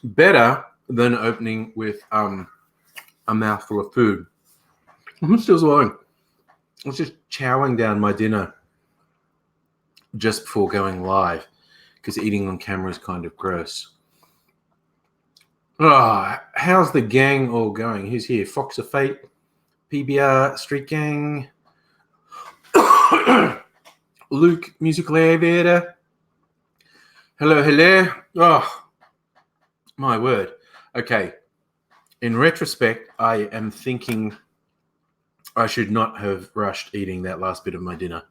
better than opening with a mouthful of food. I'm still swallowing. I was just chowing down my dinner just before going live because eating on camera is kind of gross. How's the gang all going? Who's here? Fox of Fate, PBR, Street Gang, Luke, Musical Aviator. Hello, hello. Oh, my word. Okay. In retrospect, I am thinking I should not have rushed eating that last bit of my dinner.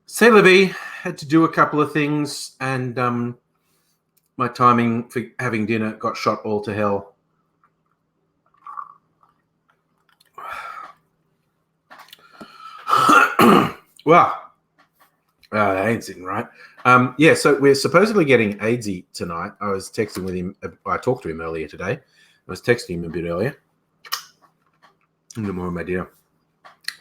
C'est la vie. Had to do a couple of things, and my timing for having dinner got shot all to hell. Wow. That ain't sitting right. Yeah, so we're supposedly getting AIDSy tonight. I was texting with him. I talked to him earlier today. I was texting him a bit earlier. A bit more of my dinner.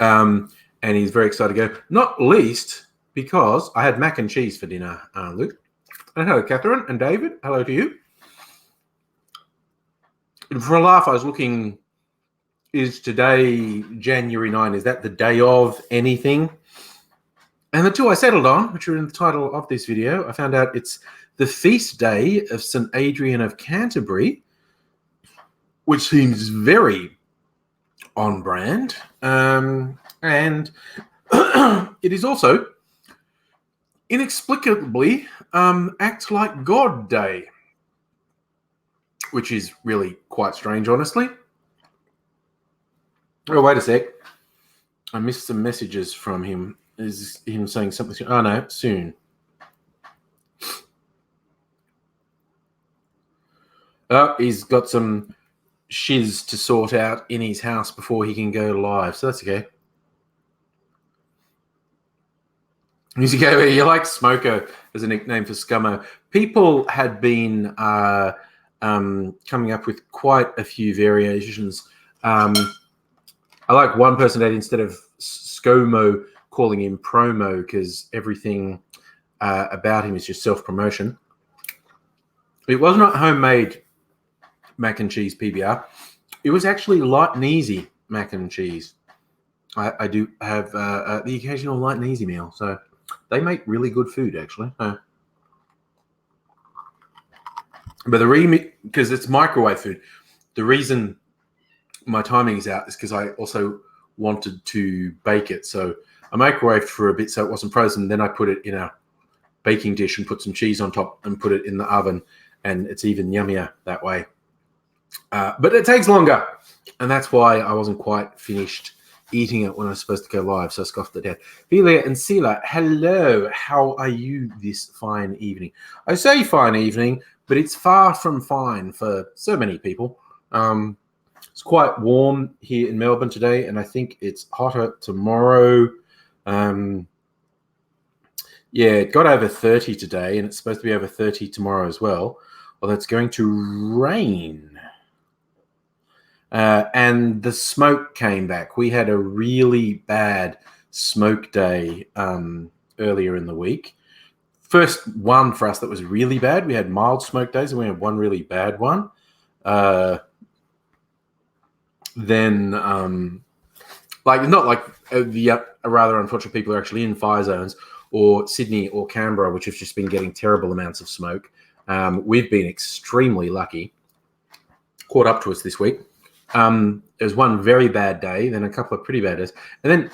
And he's very excited to go. Not least because I had mac and cheese for dinner, Luke. And hello, Catherine and David. Hello to you. And for a laugh, I was looking, is today January 9? Is that the day of anything? And the two I settled on, which are in the title of this video, I found out it's the feast day of St. Adrian of Canterbury, which seems very on brand. And it is also inexplicably Act Like God Day, which is really quite strange, honestly. Oh, wait a sec. I missed some messages from him. Is him saying something? Oh, no, soon. He's got some shiz to sort out in his house before he can go live, so that's okay. Music over. You like Smoker as a nickname for Scummo. People had been coming up with quite a few variations. I like one person that instead of ScoMo, calling him Promo, because everything about him is just self-promotion. It was not homemade mac and cheese PBR. It was actually light and easy mac and cheese. I do have the occasional light and easy meal, so they make really good food, actually. But because it's microwave food, the reason my timing is out is because I also wanted to bake it. So I microwaved for a bit so it wasn't frozen. Then I put it in a baking dish and put some cheese on top and put it in the oven, and it's even yummier that way. But it takes longer, and that's why I wasn't quite finished eating it when I was supposed to go live, so I scoffed it down. Velia and Sela, hello. How are you this fine evening? I say fine evening, but it's far from fine for so many people. It's quite warm here in Melbourne today, and I think it's hotter tomorrow. Yeah, it got over 30 today, and it's supposed to be over 30 tomorrow as well. Although it's going to rain. And the smoke came back. We had a really bad smoke day earlier in the week. First one for us that was really bad. We had mild smoke days, and we had one really bad one. Then, not like the rather unfortunate people who are actually in fire zones, or Sydney or Canberra, which have just been getting terrible amounts of smoke. We've been extremely lucky. Caught up to us this week. There was one very bad day, then a couple of pretty bad days. And then,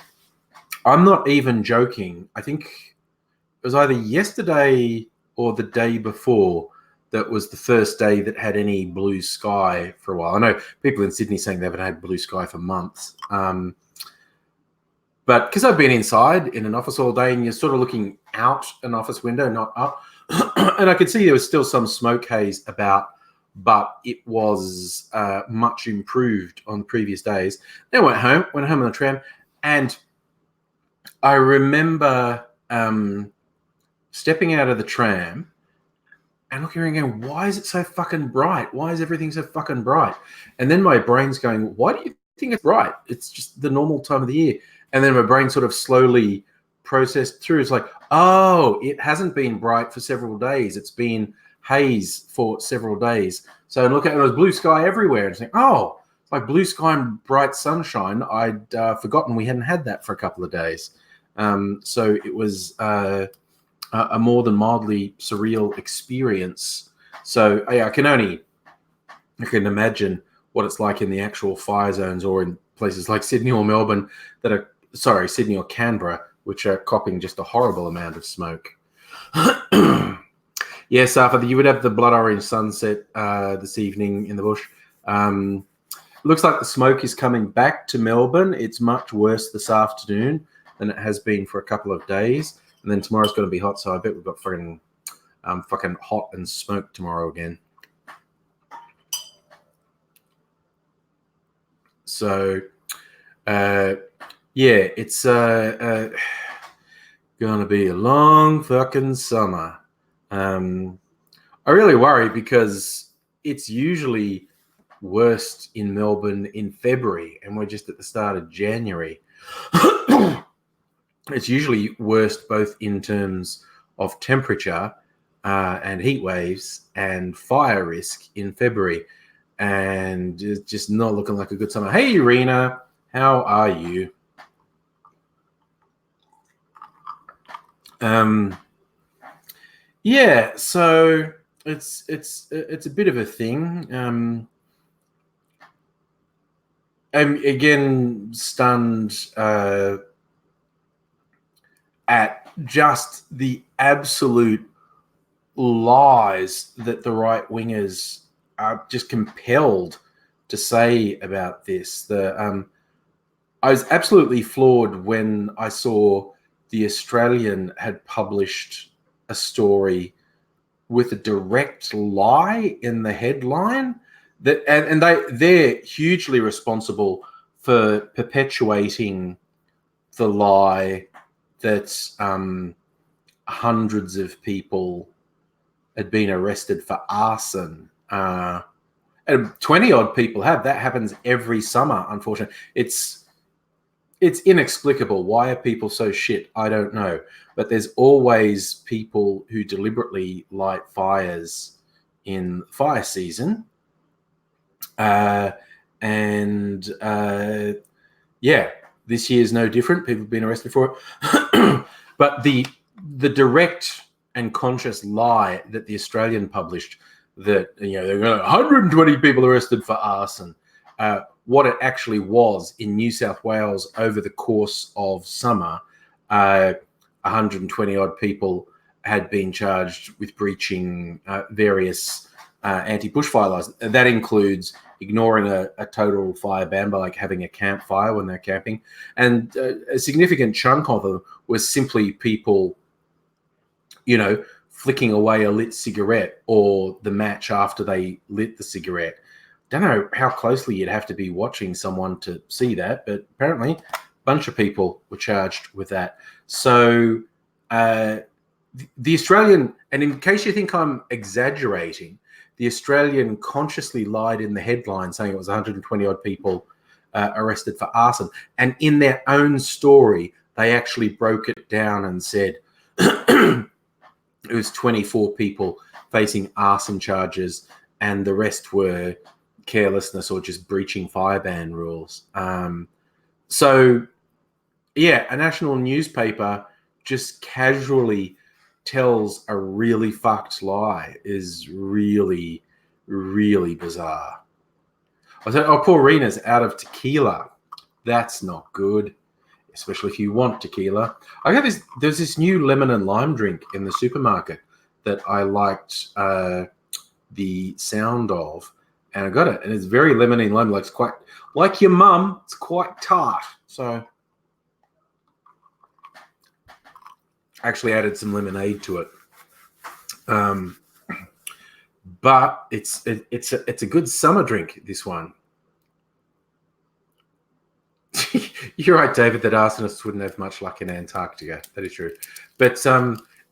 I'm not even joking, I think it was either yesterday or the day before that was the first day that had any blue sky for a while. I know people in Sydney saying they haven't had blue sky for months. But because I've been inside in an office all day, and you're sort of looking out an office window, not up, and I could see there was still some smoke haze about, but it was much improved on the previous days. Then I went home on the tram, and I remember stepping out of the tram and looking around going, why is it so fucking bright? Why is everything so fucking bright? And then my brain's going, why do you think it's bright? It's just the normal time of the year. And then my brain sort of slowly processed through. It's like, oh, it hasn't been bright for several days. It's been haze for several days. So look at it, was blue sky everywhere. And think, oh, it's like blue sky and bright sunshine. I'd forgotten we hadn't had that for a couple of days. So it was a more than mildly surreal experience. So I can imagine what it's like in the actual fire zones or in places like Sydney or Melbourne Sydney or Canberra, which are copping just a horrible amount of smoke. Yes, Arthur, you would have the blood orange sunset this evening in the bush. Looks like the smoke is coming back to Melbourne. It's much worse this afternoon than it has been for a couple of days. And then tomorrow's going to be hot, so I bet we've got fucking hot and smoke tomorrow again. So, it's going to be a long fucking summer. I really worry because it's usually worst in Melbourne in February, and we're just at the start of January. It's usually worst both in terms of temperature and heat waves and fire risk in February, and it's just not looking like a good summer. Hey, Irina, how are you? So it's a bit of a thing. I'm again stunned at just the absolute lies that the right wingers are just compelled to say about this. I was absolutely floored when I saw the Australian had published a story with a direct lie in the headline and they're hugely responsible for perpetuating the lie that hundreds of people had been arrested for arson. And 20 odd people have. That happens every summer, unfortunately. It's inexplicable. Why are people so shit? I don't know. But there's always people who deliberately light fires in fire season. This year is no different. People have been arrested for it. But the direct and conscious lie that the Australian published that, there were 120 people arrested for arson. What it actually was in New South Wales over the course of summer, 120 odd people had been charged with breaching various anti-bushfire laws. That includes ignoring a total fire ban by having a campfire when they're camping. And a significant chunk of them was simply people, flicking away a lit cigarette or the match after they lit the cigarette. Don't know how closely you'd have to be watching someone to see that, but apparently a bunch of people were charged with that. So the Australian, and in case you think I'm exaggerating, the Australian consciously lied in the headline saying it was 120 odd people arrested for arson. And in their own story, they actually broke it down and said it was 24 people facing arson charges and the rest were carelessness or just breaching fire ban rules. A national newspaper just casually tells a really fucked lie is really, really bizarre. I said, poor Rena's out of tequila. That's not good, especially if you want tequila. There's this new lemon and lime drink in the supermarket that I liked the sound of, and I got it, and it's very lemony and lime, it's quite like your mum. It's quite tart, so I actually added some lemonade to it. But it's a good summer drink, this one. You're right, David, that arsonists wouldn't have much luck in Antarctica. That is true. But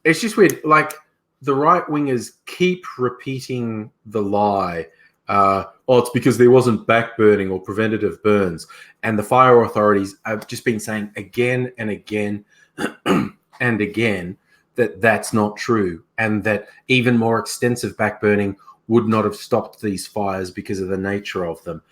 it's just weird. The right wingers keep repeating the lie. It's because there wasn't backburning or preventative burns. And the fire authorities have just been saying again and again and again that that's not true, and that even more extensive backburning would not have stopped these fires because of the nature of them.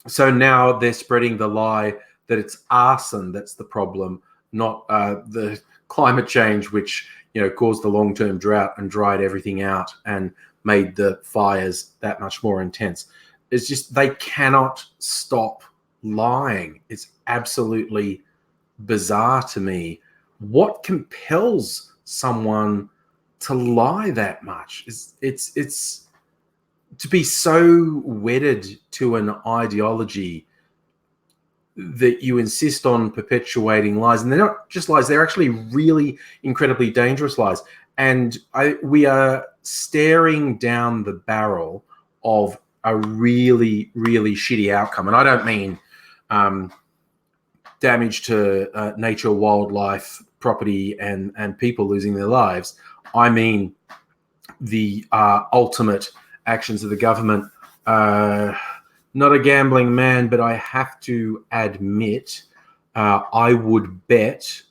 So now they're spreading the lie that it's arson that's the problem, not the climate change, which caused the long-term drought and dried everything out and made the fires that much more intense. It's just they cannot stop lying. It's absolutely bizarre to me. What compels someone to lie that much? It's to be so wedded to an ideology that you insist on perpetuating lies. And they're not just lies, they're actually really incredibly dangerous lies. And we are staring down the barrel of a really, really shitty outcome. And I don't mean damage to nature, wildlife, property, and people losing their lives. I mean the ultimate actions of the government. Not a gambling man, but I have to admit, I would bet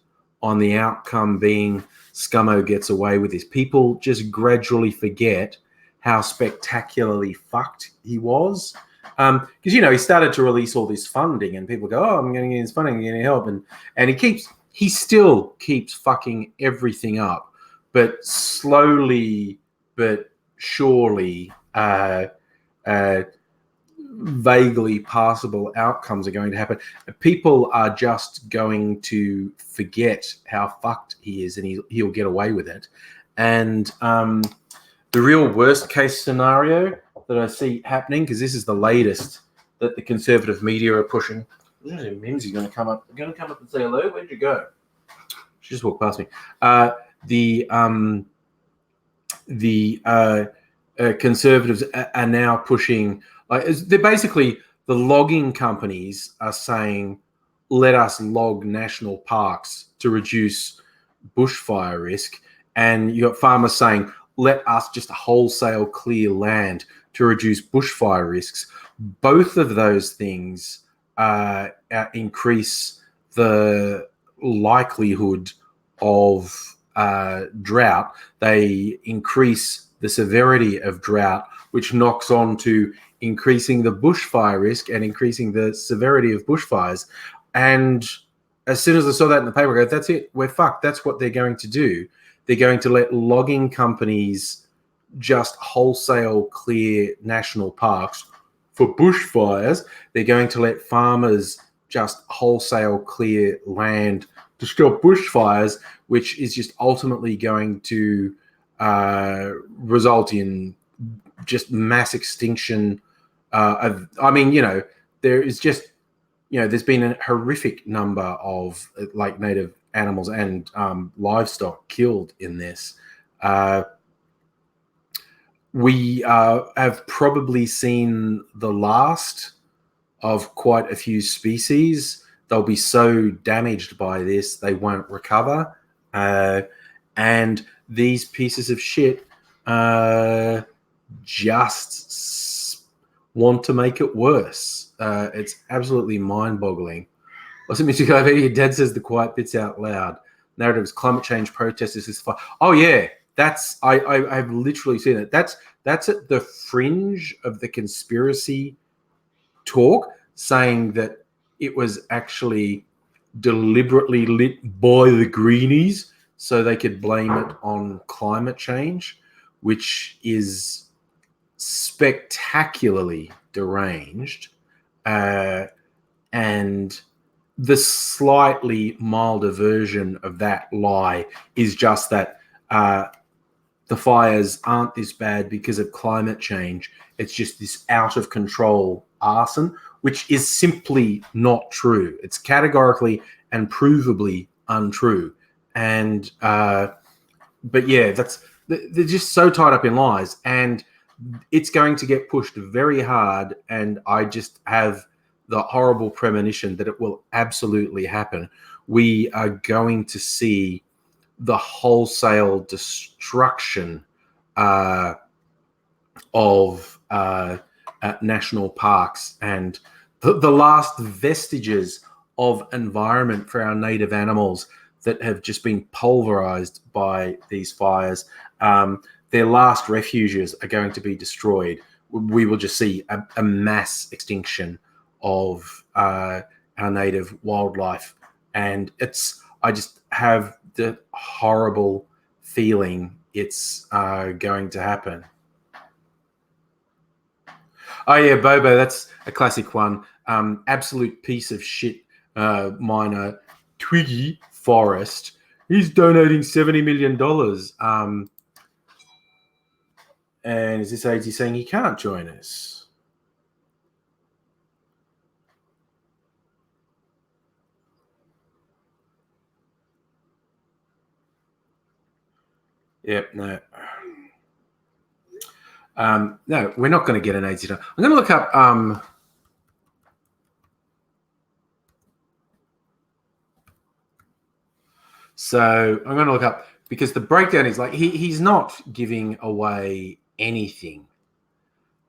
on the outcome being Scummo gets away with this. People just gradually forget how spectacularly fucked he was. Because, he started to release all this funding and people go, oh, I'm getting his funding, I'm getting help. And he still keeps fucking everything up. But slowly but surely, vaguely passable outcomes are going to happen. People are just going to forget how fucked he is, and he'll get away with it. And the real worst case scenario that I see happening, because this is the latest that the conservative media are pushing. Mimsy's going to come up. Going to come up and say hello. Where'd you go? She just walked past me. The conservatives are now pushing. They're basically, the logging companies are saying, let us log national parks to reduce bushfire risk. And you got farmers saying, let us just wholesale clear land to reduce bushfire risks. Both of those things increase the likelihood of drought. They increase the severity of drought, which knocks on to increasing the bushfire risk and increasing the severity of bushfires. And as soon as I saw that in the paper, I go, that's it, we're fucked. That's what they're going to do. They're going to let logging companies just wholesale clear national parks for bushfires. They're going to let farmers just wholesale clear land to stop bushfires, which is just ultimately going to result in just mass extinction there is just, there's been a horrific number of native animals and livestock killed in this. We have probably seen the last of quite a few species. They'll be so damaged by this, they won't recover. And these pieces of shit just want to make it worse. It's absolutely mind-boggling. What's it, Mr. Clive? Your dad says the quiet bits out loud. Narratives, climate change protesters is fine. Oh yeah, that's I've literally seen it. That's at the fringe of the conspiracy talk, saying that it was actually deliberately lit by the greenies so they could blame it on climate change, which is spectacularly deranged. And the slightly milder version of that lie is just that the fires aren't this bad because of climate change. It's just this out of control arson, which is simply not true. It's categorically and provably untrue. And but yeah, they're just so tied up in lies, and it's going to get pushed very hard. And I just have the horrible premonition that it will absolutely happen. We are going to see the wholesale destruction of national parks and the last vestiges of environment for our native animals that have just been pulverized by these fires. Their last refuges are going to be destroyed. We will just see a mass extinction of our native wildlife. And I just have the horrible feeling it's going to happen. Oh yeah, Bobo, that's a classic one. Absolute piece of shit miner, Twiggy Forrest. He's donating $70 million. And is this AG saying he can't join us? Yep, no. No, we're not going to get an AG. I'm going to look up... So I'm going to look up, because the breakdown is like he's not giving away anything.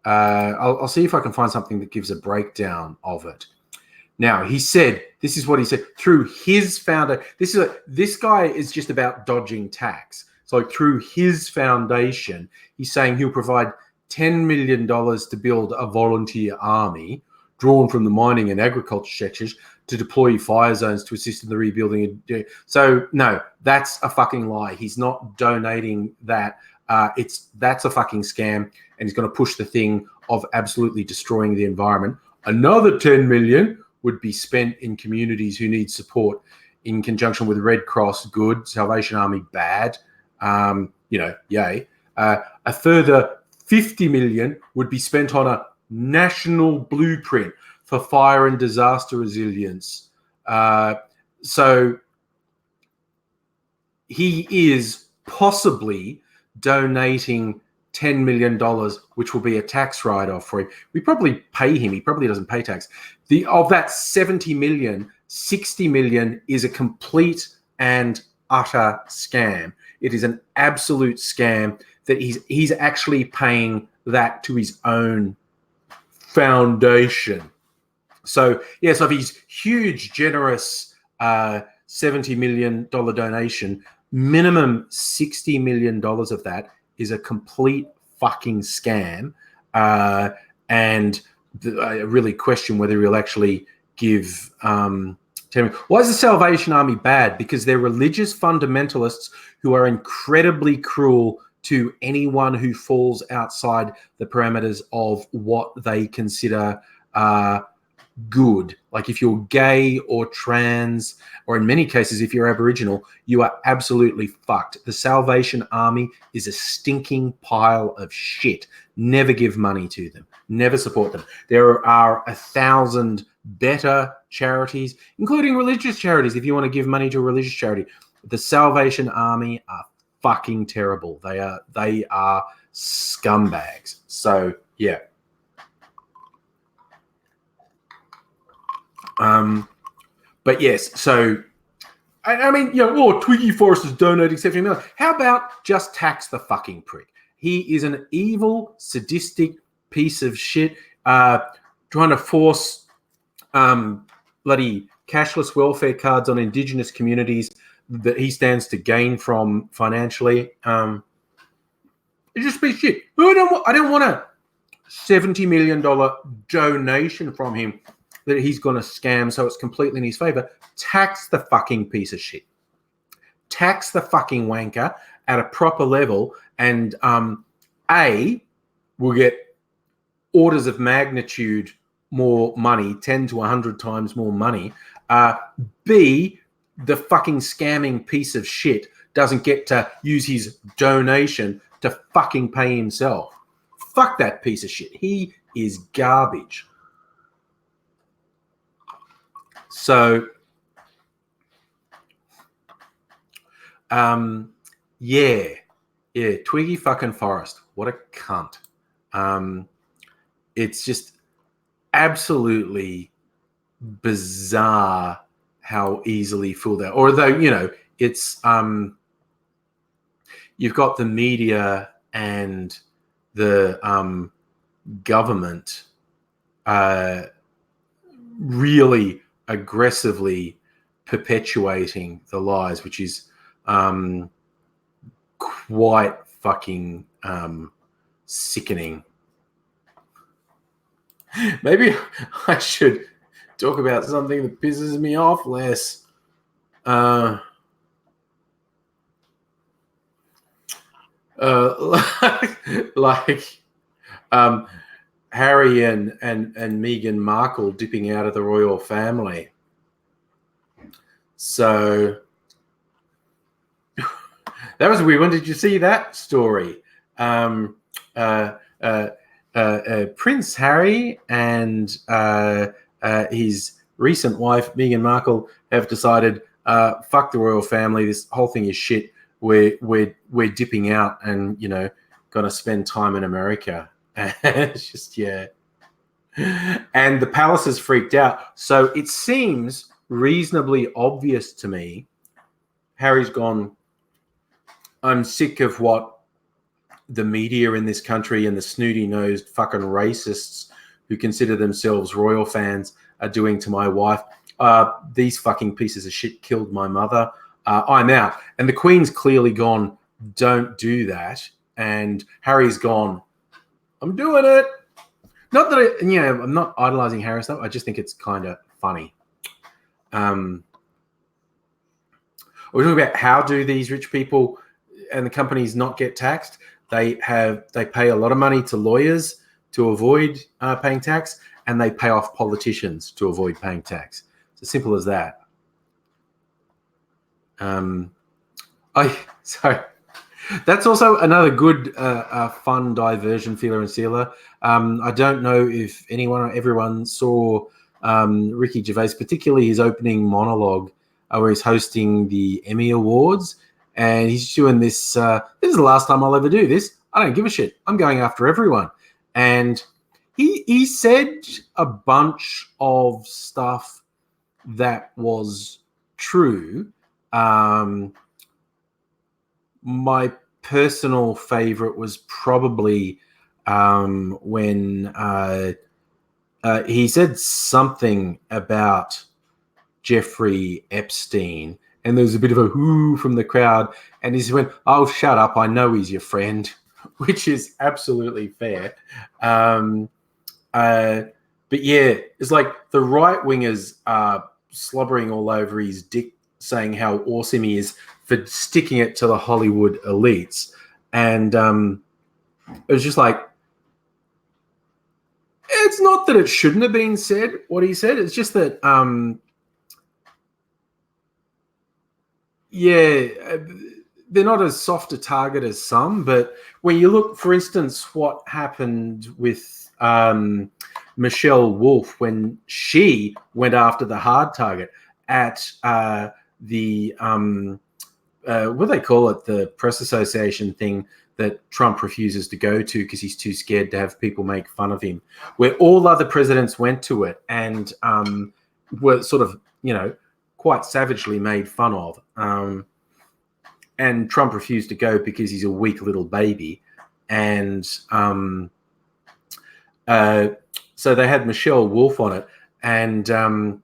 I'll see if I can find something that gives a breakdown of it. Now, he said, this is what he said, through his founder. This guy is just about dodging tax. So through his foundation, he's saying he'll provide $10 million to build a volunteer army drawn from the mining and agriculture sectors to deploy fire zones to assist in the rebuilding. So no, that's a fucking lie. He's not donating that. That's a fucking scam, and he's going to push the thing of absolutely destroying the environment. Another 10 million would be spent in communities who need support in conjunction with Red Cross, good, Salvation Army, bad. Yay. A further 50 million would be spent on a national blueprint for fire and disaster resilience. So he is possibly donating $10 million, which will be a tax write-off for him. We probably pay him. He probably doesn't pay tax. Of that 70 million, 60 million is a complete and utter scam. It is an absolute scam that he's actually paying that to his own foundation. So, yes, of his huge, generous $70 million donation, minimum $60 million of that is a complete fucking scam. And I really question whether he'll actually give... Why is the Salvation Army bad? Because they're religious fundamentalists who are incredibly cruel to anyone who falls outside the parameters of what they consider good. Like if you're gay or trans, or in many cases, if you're Aboriginal, you are absolutely fucked. The Salvation Army is a stinking pile of shit. Never give money to them. Never support them. There are 1,000 better charities, including religious charities, if you want to give money to a religious charity. The Salvation Army are fucking terrible. They are scumbags. So, yeah. But yes, so I mean, Twiggy Forrest is donating 70 million. How about just tax the fucking prick? He is an evil, sadistic piece of shit, trying to force bloody cashless welfare cards on Indigenous communities that he stands to gain from financially. It's just a piece of shit. I don't want a $70 million donation from him that he's going to scam so it's completely in his favor. Tax the fucking piece of shit. Tax the fucking wanker at a proper level, and we'll get orders of magnitude more money, 10 to 100 times more money. B, the fucking scamming piece of shit doesn't get to use his donation to fucking pay himself. Fuck that piece of shit. He is garbage. So, Twiggy fucking Forrest. What a cunt. It's just absolutely bizarre how easily fooled out. Although, it's you've got the media and the government really aggressively perpetuating the lies, which is quite fucking sickening. Maybe I should talk about something that pisses me off less. Like Harry and Meghan Markle dipping out of the royal family. So that was a weird one. Did you see that story? Prince Harry and his recent wife Meghan Markle have decided, fuck the royal family. This whole thing is shit. We're dipping out and going to spend time in America. And it's just and the palace is freaked out. So it seems reasonably obvious to me. Harry's gone, I'm sick of what the media in this country and the snooty-nosed fucking racists who consider themselves royal fans are doing to my wife. These fucking pieces of shit killed my mother. I'm out. And the Queen's clearly gone, don't do that. And Harry's gone, I'm doing it. Not that I'm not idolizing Harry stuff. I just think it's kind of funny. We're talking about how do these rich people and the companies not get taxed. They pay a lot of money to lawyers to avoid paying tax, and they pay off politicians to avoid paying tax. It's as simple as that. So that's also another good, fun diversion, Feeler and Sealer. I don't know if anyone or everyone saw Ricky Gervais, particularly his opening monologue where he's hosting the Emmy Awards. And he's doing this. This is the last time I'll ever do this. I don't give a shit. I'm going after everyone. And he said a bunch of stuff that was true. My personal favorite was probably when he said something about Jeffrey Epstein. And there was a bit of a whoo from the crowd. And he just went, oh, shut up. I know he's your friend, which is absolutely fair. But yeah, it's like the right-wingers are slobbering all over his dick, saying how awesome he is for sticking it to the Hollywood elites. And it was just like, it's not that it shouldn't have been said, what he said. It's just that... they're not as soft a target as some, but when you look, for instance, what happened with Michelle Wolf when she went after the hard target at the what do they call it, the press association thing that Trump refuses to go to because he's too scared to have people make fun of him, where all other presidents went to it and were sort of, quite savagely made fun of. And Trump refused to go because he's a weak little baby. And so they had Michelle Wolf on it. And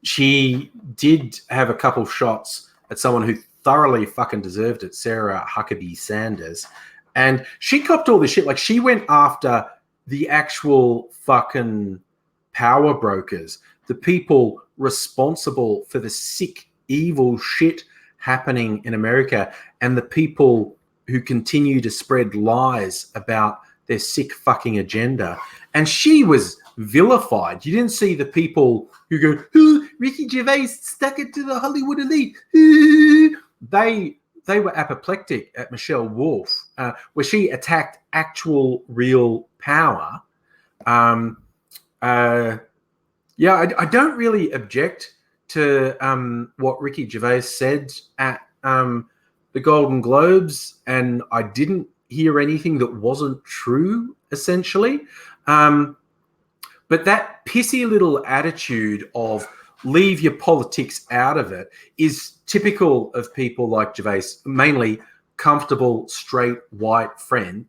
she did have a couple shots at someone who thoroughly fucking deserved it, Sarah Huckabee Sanders. And she copped all this shit. Like, she went after the actual fucking power brokers, the people responsible for the sick, evil shit happening in America, and the people who continue to spread lies about their sick fucking agenda. And she was vilified. You didn't see the people who go, oh, Ricky Gervais stuck it to the Hollywood elite. They were apoplectic at Michelle Wolf, where she attacked actual real power. I don't really object to what Ricky Gervais said at the Golden Globes, and I didn't hear anything that wasn't true, essentially. But that pissy little attitude of leave your politics out of it is typical of people like Gervais, mainly comfortable, straight, white men,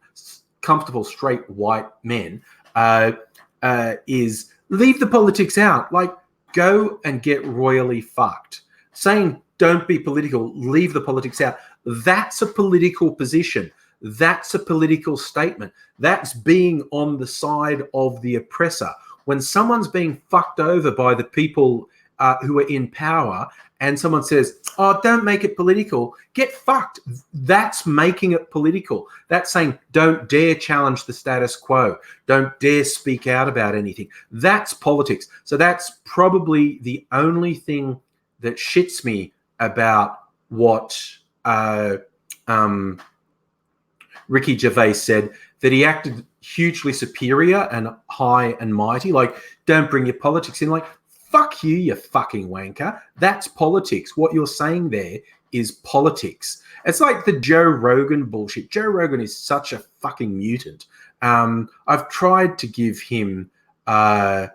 is leave the politics out. Like, go and get royally fucked. Saying don't be political, leave the politics out. That's a political position. That's a political statement. That's being on the side of the oppressor. When someone's being fucked over by the people who are in power and someone says, oh, don't make it political, get fucked. That's making it political. That's saying don't dare challenge the status quo. Don't dare speak out about anything. That's politics. So that's probably the only thing that shits me about what Ricky Gervais said, that he acted hugely superior and high and mighty. Like, don't bring your politics in. Like, fuck you, you fucking wanker. That's politics. What you're saying there is politics. It's like the Joe Rogan bullshit. Joe Rogan is such a fucking mutant. I've tried to give him a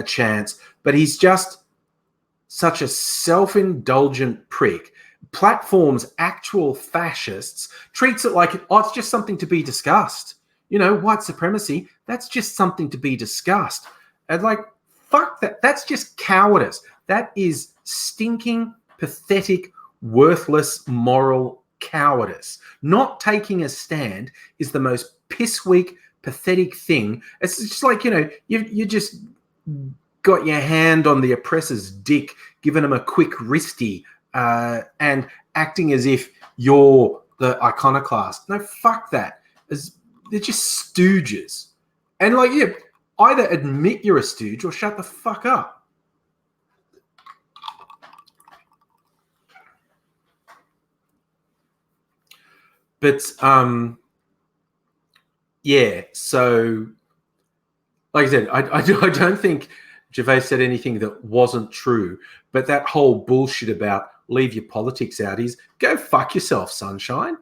chance, but he's just such a self-indulgent prick. Platforms actual fascists, treats it like, oh, it's just something to be discussed. You know, white supremacy, that's just something to be discussed. And like, fuck that. That's just cowardice. That is stinking, pathetic, worthless, moral cowardice. Not taking a stand is the most piss-weak, pathetic thing. It's just like, you know, you just got your hand on the oppressor's dick, giving him a quick wristy, and acting as if you're the iconoclast. No, fuck that. They're just stooges. And like, yeah, either admit you're a stooge or shut the fuck up. But yeah, so like I said, I don't think Gervais said anything that wasn't true, but that whole bullshit about leave your politics out is go fuck yourself, sunshine.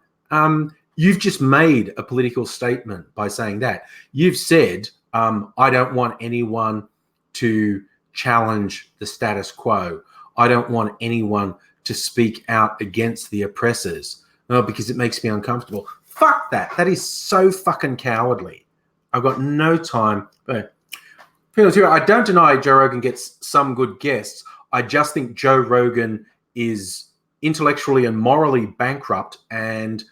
You've just made a political statement by saying that. You've said, I don't want anyone to challenge the status quo. I don't want anyone to speak out against the oppressors because it makes me uncomfortable. Fuck that. That is so fucking cowardly. I've got no time. I don't deny Joe Rogan gets some good guests. I just think Joe Rogan is intellectually and morally bankrupt and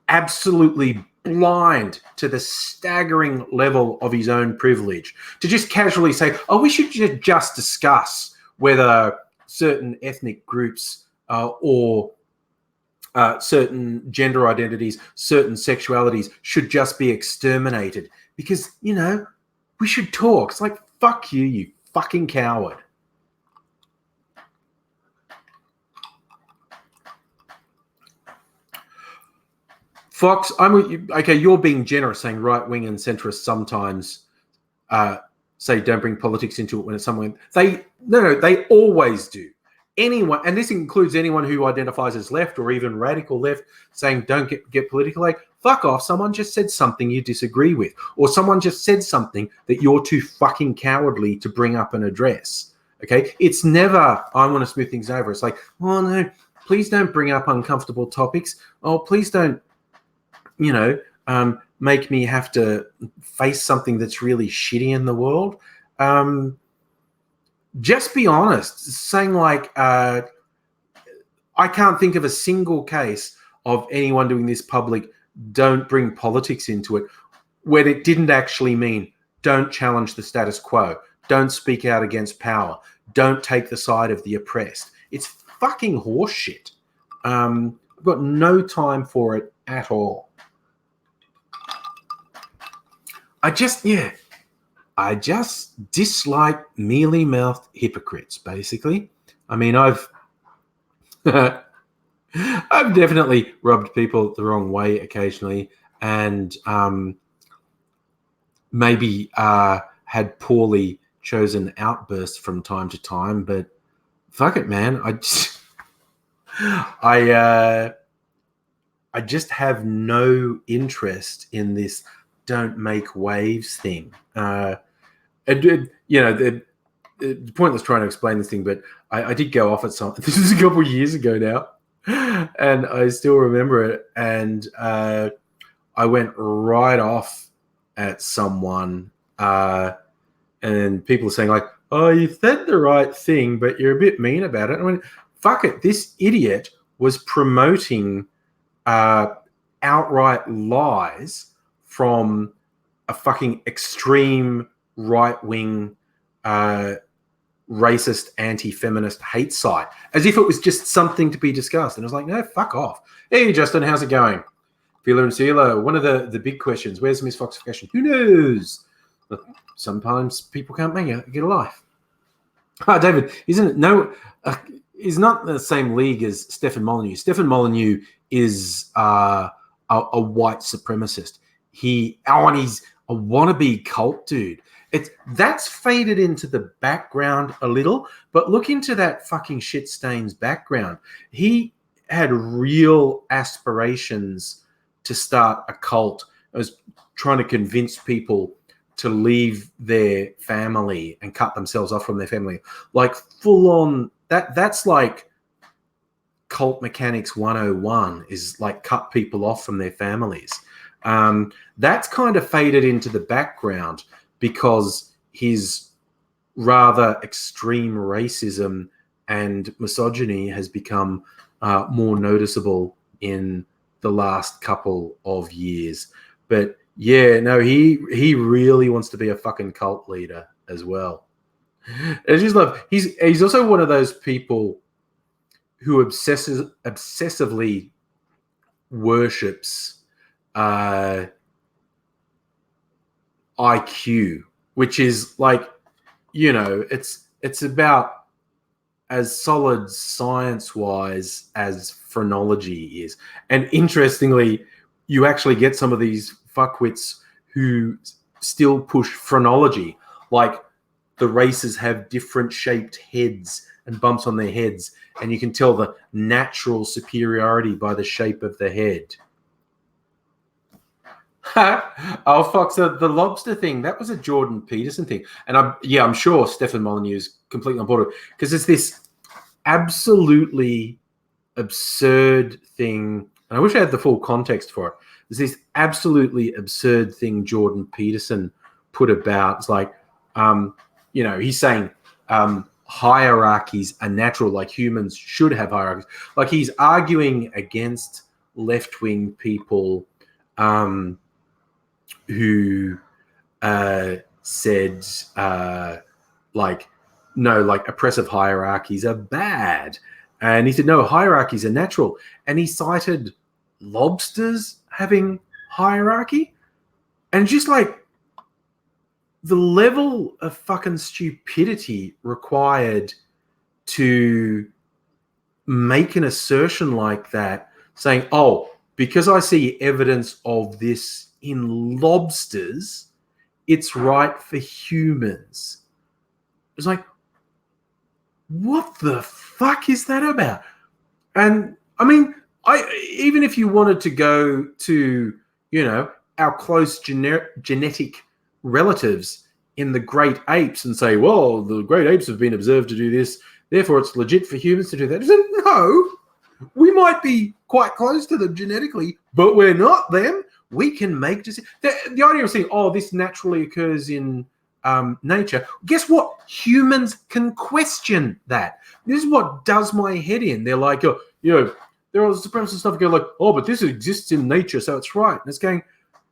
absolutely blind to the staggering level of his own privilege. To just casually say, oh, we should just discuss whether certain ethnic groups or certain gender identities, certain sexualities should just be exterminated because, you know, we should talk. It's like, fuck you, you fucking coward. Fox, I'm with you. Okay, you're being generous, saying right-wing and centrist sometimes say don't bring politics into it when it's someone. They always do. Anyone, and this includes anyone who identifies as left or even radical left, saying don't get political. Like, fuck off. Someone just said something you disagree with, or someone just said something that you're too fucking cowardly to bring up and address. Okay, it's never I want to smooth things over. It's like, oh no, please don't bring up uncomfortable topics. Oh, please don't, you know, make me have to face something that's really shitty in the world. Just be honest, saying like, I can't think of a single case of anyone doing this public, don't bring politics into it, when it didn't actually mean don't challenge the status quo, don't speak out against power, don't take the side of the oppressed. It's fucking horseshit. I've got no time for it at all. I just dislike mealy-mouthed hypocrites, basically. I mean, I've definitely rubbed people the wrong way occasionally and maybe had poorly chosen outbursts from time to time, but fuck it, man. I just have no interest in this don't make waves thing. You know, the pointless trying to explain this thing, but I did go off at something. This was a couple of years ago now, and I still remember it. And I went right off at someone, and people are saying like, oh, you said the right thing, but you're a bit mean about it. I mean, fuck it. This idiot was promoting outright lies from a fucking extreme right-wing racist, anti-feminist hate site, as if it was just something to be discussed. And I was like, no, fuck off. Hey, Justin, how's it going? Feeler and Sealer, one of the big questions, where's Miss Foxification? Who knows? Sometimes people can't get a life. David, isn't it? No, he's not the same league as Stefan Molyneux. Stefan Molyneux is a white supremacist. And he's a wannabe cult dude. That's faded into the background a little, but look into that fucking shit stain's background. He had real aspirations to start a cult. I was trying to convince people to leave their family and cut themselves off from their family. Like full on, that's like cult mechanics 101 is like cut people off from their families. That's kind of faded into the background because his rather extreme racism and misogyny has become more noticeable in the last couple of years. But yeah, no, he really wants to be a fucking cult leader as well. I just love he's also one of those people who obsessively worships IQ, which is like, you know, it's about as solid science-wise as phrenology is. And interestingly, you actually get some of these fuckwits who still push phrenology, like the races have different shaped heads and bumps on their heads, and you can tell the natural superiority by the shape of the head. Oh, Fox, the lobster thing, that was a Jordan Peterson thing. And I'm sure Stefan Molyneux is completely on board because it's this absolutely absurd thing. And I wish I had the full context for it. There's this absolutely absurd thing Jordan Peterson put about. It's like, you know, he's saying hierarchies are natural, like humans should have hierarchies. Like he's arguing against left-wing people who said like, no, like oppressive hierarchies are bad. And he said, no, hierarchies are natural. And he cited lobsters having hierarchy. And just like the level of fucking stupidity required to make an assertion like that, saying, oh, because I see evidence of this in lobsters, it's right for humans. It's like, what the fuck is that about? And I mean, even if you wanted to go to, you know, our close genetic relatives in the great apes and say, well, the great apes have been observed to do this, therefore it's legit for humans to do that. No, we might be quite close to them genetically, but we're not them. We can make decisions. The idea of saying, oh, this naturally occurs in nature. Guess what? Humans can question that. This is what does my head in. They're like, oh, you know, there are supremacist stuff go like, oh, but this exists in nature, so it's right. And it's going,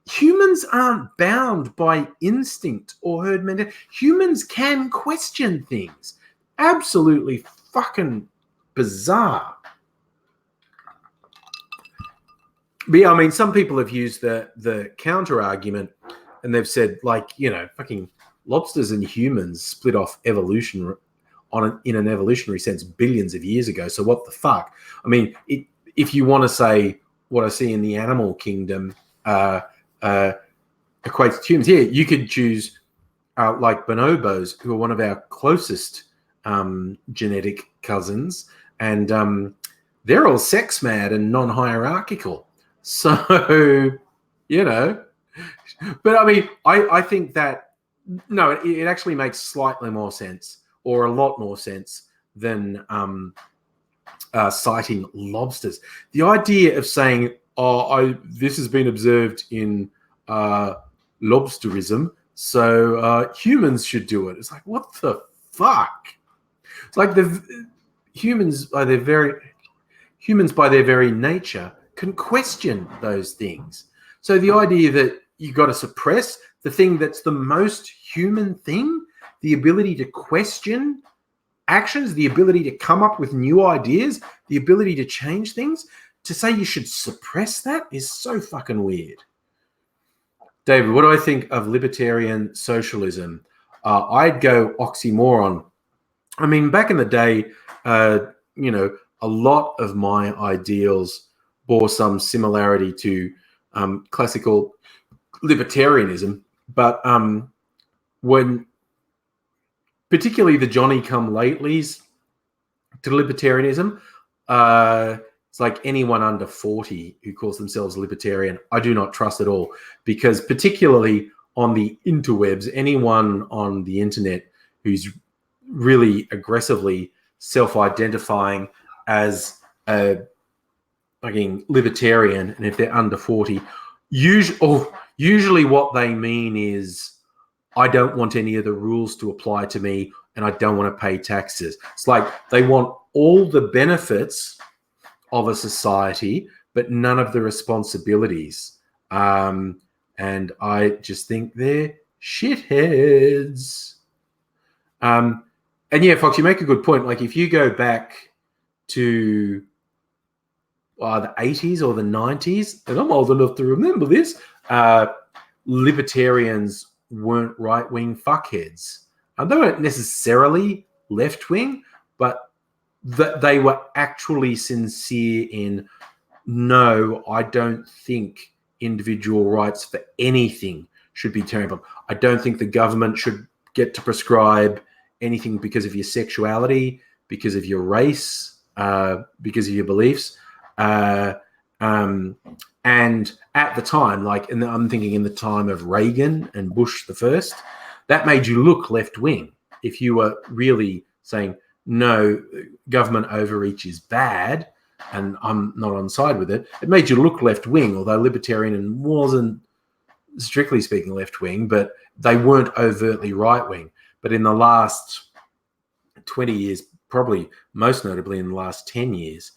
humans aren't bound by instinct or herd mentality. Humans can question things. Absolutely fucking bizarre. But yeah, I mean, some people have used the counter argument, and they've said, like, you know, fucking lobsters and humans split off evolution in an evolutionary sense billions of years ago. So what the fuck? I mean, if you want to say what I see in the animal kingdom equates to humans, yeah, you could choose like bonobos, who are one of our closest genetic cousins, and they're all sex mad and non-hierarchical. So, you know, but I mean, I think that, no, it actually makes slightly more sense, or a lot more sense, than citing lobsters. The idea of saying, oh, this has been observed in lobsterism, so humans should do it. It's like, what the fuck? It's like the humans by their very nature can question those things. So the idea that you got to suppress the thing that's the most human thing, the ability to question actions, the ability to come up with new ideas, the ability to change things, to say you should suppress that is so fucking weird. David, what do I think of libertarian socialism? I'd go oxymoron. I mean, back in the day, a lot of my ideals bore some similarity to classical libertarianism, but when particularly the Johnny-come-latelys to libertarianism, it's like anyone under 40 who calls themselves libertarian, I do not trust at all, because particularly on the interwebs, anyone on the internet who's really aggressively self-identifying as a fucking libertarian, and if they're under 40, usually what they mean is, I don't want any of the rules to apply to me, and I don't want to pay taxes. It's like they want all the benefits of a society, but none of the responsibilities. And I just think they're shitheads. And yeah, Fox, you make a good point. Like if you go back to the 80s or the 90s, and I'm old enough to remember this, libertarians weren't right-wing fuckheads. And they weren't necessarily left-wing, but they were actually sincere in, no, I don't think individual rights for anything should be trampled. I don't think the government should get to prescribe anything because of your sexuality, because of your race, because of your beliefs. And at the time, I'm thinking in the time of Reagan and Bush the first, that made you look left-wing. If you were really saying, no, government overreach is bad, and I'm not on side with it, it made you look left-wing, although libertarian wasn't, strictly speaking, left-wing, but they weren't overtly right-wing. But in the last 20 years, probably most notably in the last 10 years,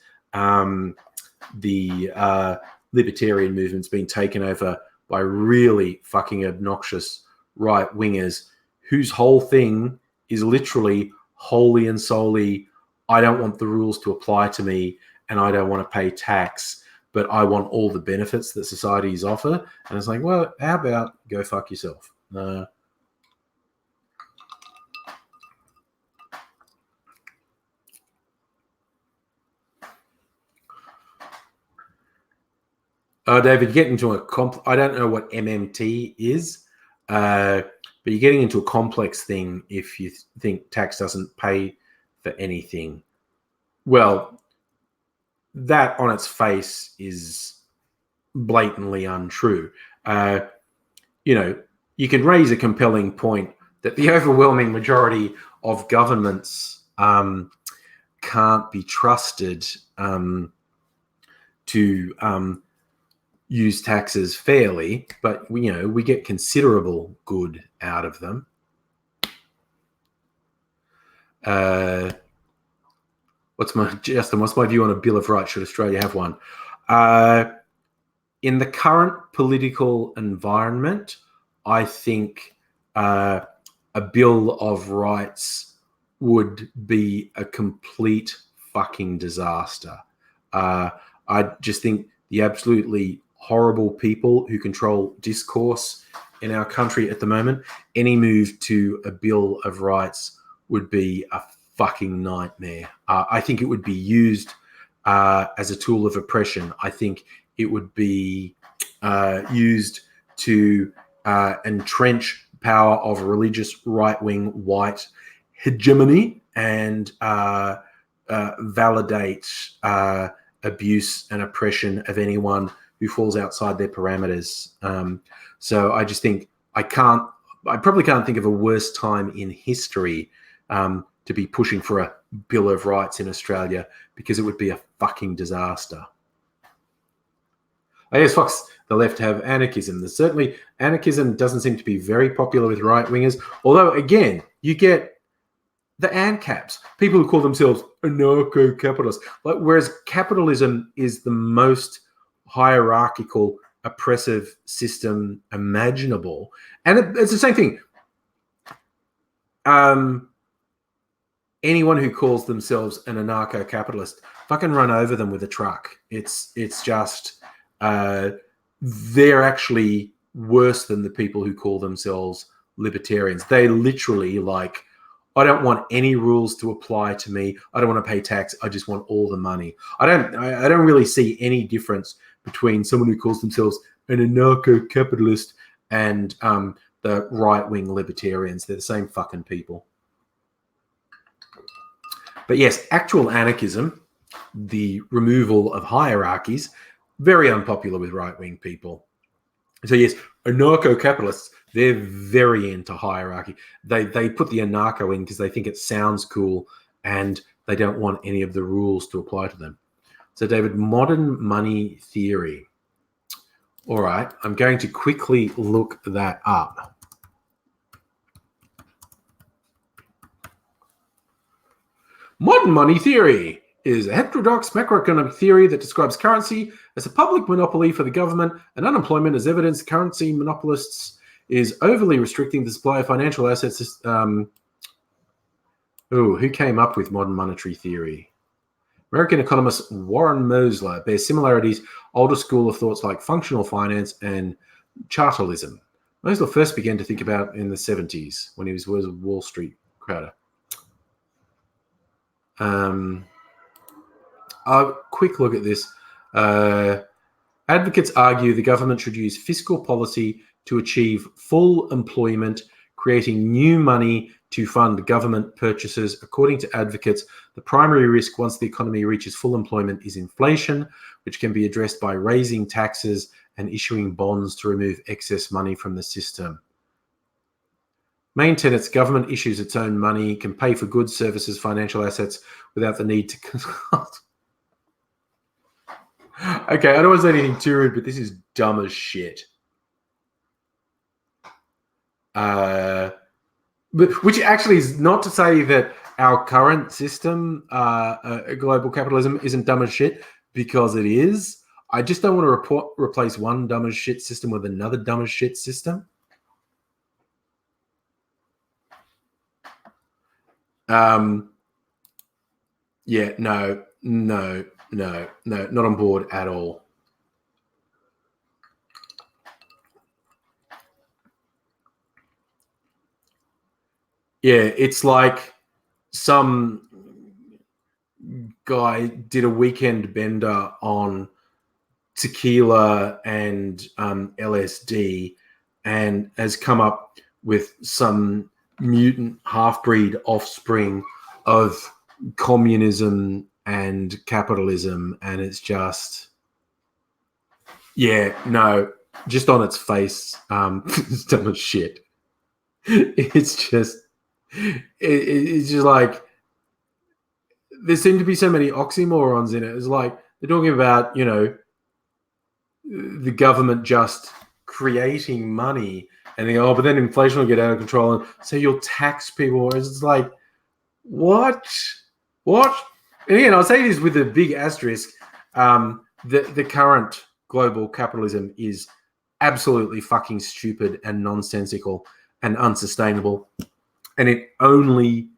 the libertarian movement's been taken over by really fucking obnoxious right-wingers whose whole thing is literally wholly and solely, I don't want the rules to apply to me and I don't want to pay tax, but I want all the benefits that societies offer. And it's like, well, how about go fuck yourself? David, get into I don't know what MMT is, but you're getting into a complex thing if you think tax doesn't pay for anything. Well, that on its face is blatantly untrue. You can raise a compelling point that the overwhelming majority of governments can't be trusted to use taxes fairly, but we get considerable good out of them. What's my view on a Bill of Rights? Should Australia have one? In the current political environment, I think a Bill of Rights would be a complete fucking disaster. I just think the absolutely horrible people who control discourse in our country at the moment, any move to a Bill of Rights would be a fucking nightmare. I think it would be used as a tool of oppression. I think it would be used to entrench power of religious right-wing white hegemony and validate abuse and oppression of anyone who falls outside their parameters. So I just think I probably can't think of a worse time in history to be pushing for a Bill of Rights in Australia, because it would be a fucking disaster. I guess, Fox, the left have anarchism. There's certainly anarchism doesn't seem to be very popular with right-wingers, although, again, you get the ANCAPs, people who call themselves anarcho-capitalists. Whereas capitalism is the most hierarchical, oppressive system imaginable. And it's the same thing. Anyone who calls themselves an anarcho-capitalist, fucking run over them with a truck. It's just they're actually worse than the people who call themselves libertarians. They literally I don't want any rules to apply to me. I don't want to pay tax. I just want all the money. I don't really see any difference between someone who calls themselves an anarcho-capitalist and the right-wing libertarians. They're the same fucking people. But yes, actual anarchism, the removal of hierarchies, very unpopular with right-wing people. So yes, anarcho-capitalists, they're very into hierarchy. They put the anarcho in because they think it sounds cool and they don't want any of the rules to apply to them. So David, modern money theory. All right, I'm going to quickly look that up. Modern money theory is a heterodox macroeconomic theory that describes currency as a public monopoly for the government and unemployment as evidence currency monopolists is overly restricting the supply of financial assets. Who came up with modern monetary theory? American economist Warren Mosler bears similarities older school of thoughts like functional finance and chartalism. Mosler first began to think about in the 70s when he was a Wall Street crowder. A quick look at this. Advocates argue the government should use fiscal policy to achieve full employment, creating new money to fund government purchases. According to advocates, the primary risk once the economy reaches full employment is inflation, which can be addressed by raising taxes and issuing bonds to remove excess money from the system. Main tenets: government issues its own money, can pay for goods, services, financial assets without the need to consult. Okay, I don't want to say anything too rude, but this is dumb as shit. Which actually is not to say that our current system, global capitalism, isn't dumb as shit, because it is. I just don't want to replace one dumb as shit system with another dumb as shit system. Yeah, no, not on board at all. Yeah, it's like some guy did a weekend bender on tequila and LSD and has come up with some mutant half-breed offspring of communism and capitalism, and it's just, yeah, no, just on its face, it's dumb as shit. It's just like there seem to be so many oxymorons in it. It's like they're talking about, the government just creating money, and they go, but then inflation will get out of control, and so you'll tax people. It's like, what? And again, I'll say this with a big asterisk. The current global capitalism is absolutely fucking stupid and nonsensical and unsustainable. And it only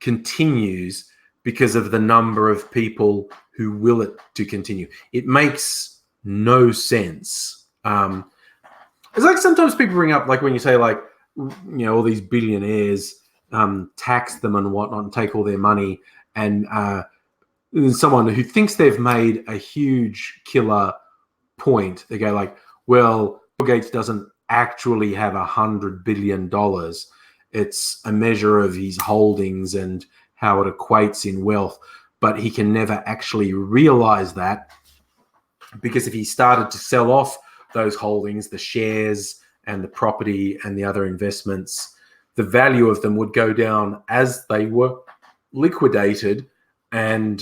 continues because of the number of people who will it to continue. It makes no sense. It's like sometimes people bring up, like when you say, like, all these billionaires, tax them and whatnot and take all their money, and someone who thinks they've made a huge killer point, they go like, well, Bill Gates doesn't actually have $100 billion. It's a measure of his holdings and how it equates in wealth, but he can never actually realize that, because if he started to sell off those holdings, the shares and the property and the other investments, the value of them would go down as they were liquidated. And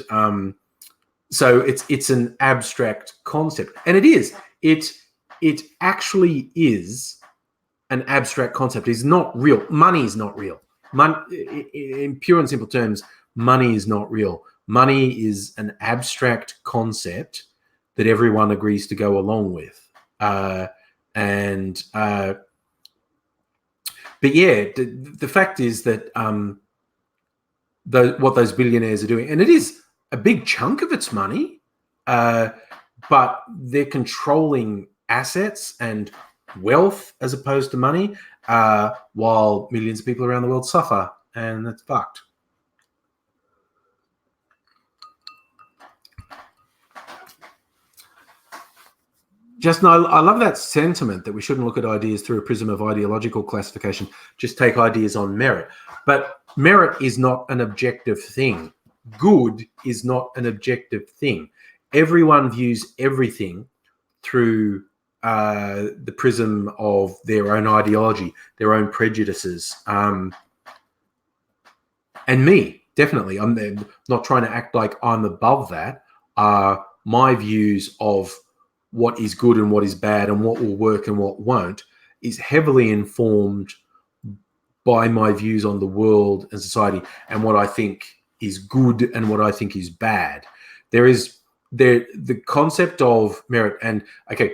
so it's an abstract concept, and it is. It actually is an abstract concept. It's not real. Money is not real. in pure and simple terms, money is not real. Money is an abstract concept that everyone agrees to go along with. But yeah, the fact is that what those billionaires are doing, and it is a big chunk of its money, but they're controlling assets and wealth as opposed to money, while millions of people around the world suffer, and that's fucked. Justin, I love that sentiment that we shouldn't look at ideas through a prism of ideological classification, just take ideas on merit. But merit is not an objective thing. Good is not an objective thing. Everyone views everything through the prism of their own ideology, their own prejudices. And me, definitely. I'm not trying to act like I'm above that. My views of what is good and what is bad and what will work and what won't is heavily informed by my views on the world and society and what I think is good and what I think is bad. The concept of merit, and okay,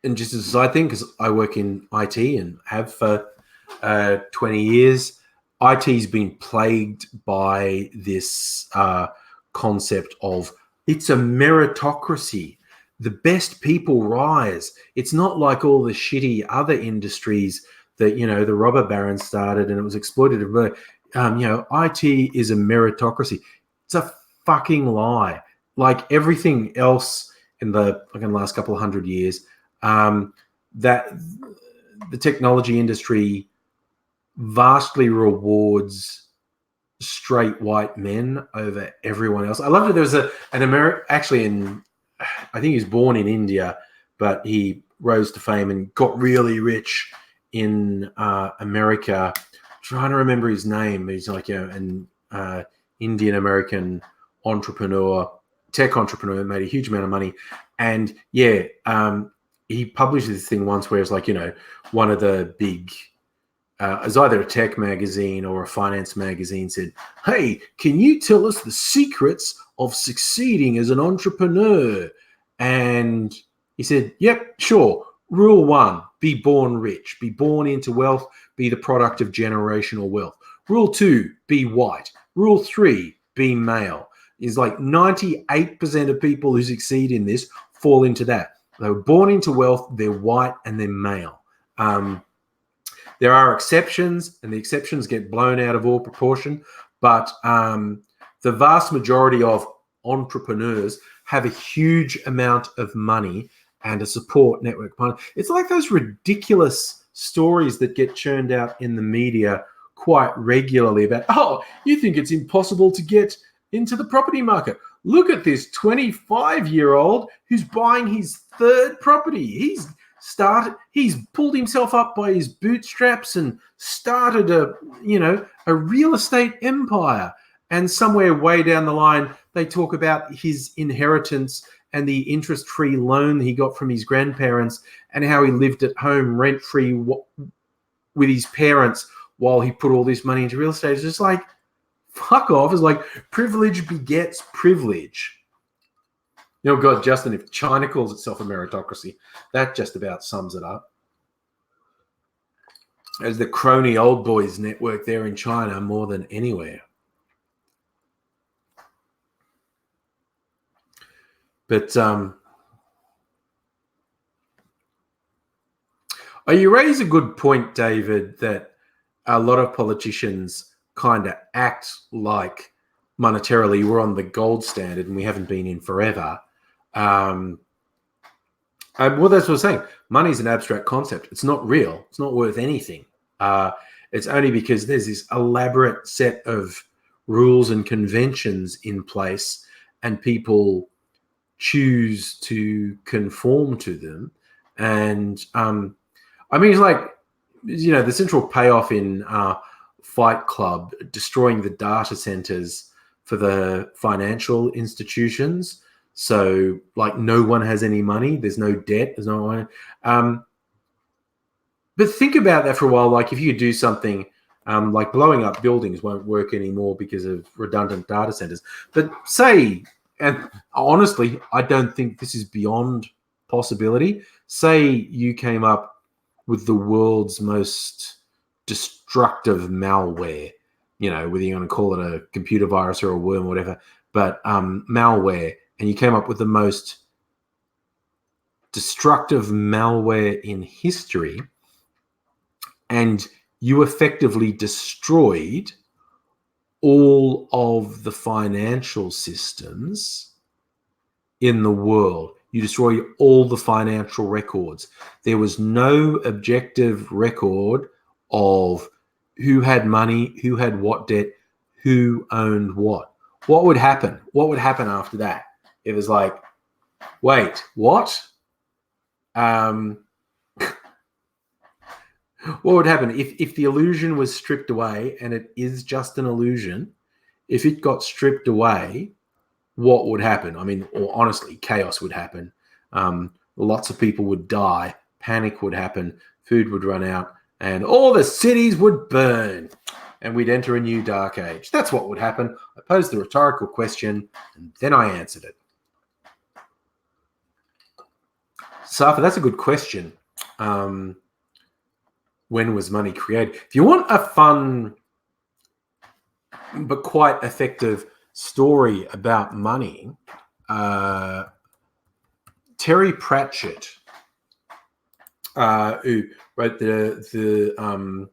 and just as I think, because I work in IT and have for 20 years, IT's been plagued by this concept of it's a meritocracy. The best people rise. It's not like all the shitty other industries that, the robber barons started and it was exploitative. But, IT is a meritocracy. It's a fucking lie. Like everything else in the last couple of 100 years, that the technology industry vastly rewards straight white men over everyone else. I love that there was an American, actually I think he was born in India, but he rose to fame and got really rich in America. I'm trying to remember his name. He's like an Indian American entrepreneur, tech entrepreneur, made a huge amount of money. And he published this thing once where it's like, one of the big, it was either a tech magazine or a finance magazine said, "Hey, can you tell us the secrets of succeeding as an entrepreneur?" And he said, "Yep, sure. Rule 1, be born rich. Be born into wealth. Be the product of generational wealth. Rule 2, be white. Rule 3, be male." It's like 98% of people who succeed in this fall into that. They were born into wealth, they're white, and they're male. There are exceptions, and the exceptions get blown out of all proportion. But the vast majority of entrepreneurs have a huge amount of money and a support network. It's like those ridiculous stories that get churned out in the media quite regularly about, oh, you think it's impossible to get into the property market. Look at this 25-year-old who's buying his third property. He's pulled himself up by his bootstraps and started a real estate empire. And somewhere way down the line, they talk about his inheritance and the interest-free loan he got from his grandparents and how he lived at home rent-free with his parents while he put all this money into real estate. It's just like, fuck off. It's like privilege begets privilege. God, Justin, if China calls itself a meritocracy, that just about sums it up. As the crony old boys network there in China more than anywhere. But you raise a good point, David, that a lot of politicians kind of act like monetarily we're on the gold standard and we haven't been in forever. Well, that's what I was saying. Money is an abstract concept. It's not real. It's not worth anything. It's only because there's this elaborate set of rules and conventions in place and people choose to conform to them. And it's like, the central payoff in Fight Club, destroying the data centers for the financial institutions. So, like, no one has any money. There's no debt. There's no money. But think about that for a while. Like, if you do something Like blowing up buildings won't work anymore because of redundant data centers. But say, and honestly, I don't think this is beyond possibility. Say you came up with the world's most destructive malware, whether you're going to call it a computer virus or a worm or whatever, but malware, and you came up with the most destructive malware in history, and you effectively destroyed all of the financial systems in the world. You destroyed all the financial records. There was no objective record of who had money, who had what debt, who owned what. What would happen? What would happen after that? It was like, wait, what? What would happen if the illusion was stripped away, and it is just an illusion? If it got stripped away, what would happen? I mean, or honestly, chaos would happen. Lots of people would die. Panic would happen. Food would run out, and all the cities would burn, and we'd enter a new dark age. That's what would happen. I posed the rhetorical question, and then I answered it. Safa, that's a good question. When was money created? If you want a fun but quite effective story about money, Terry Pratchett, who wrote the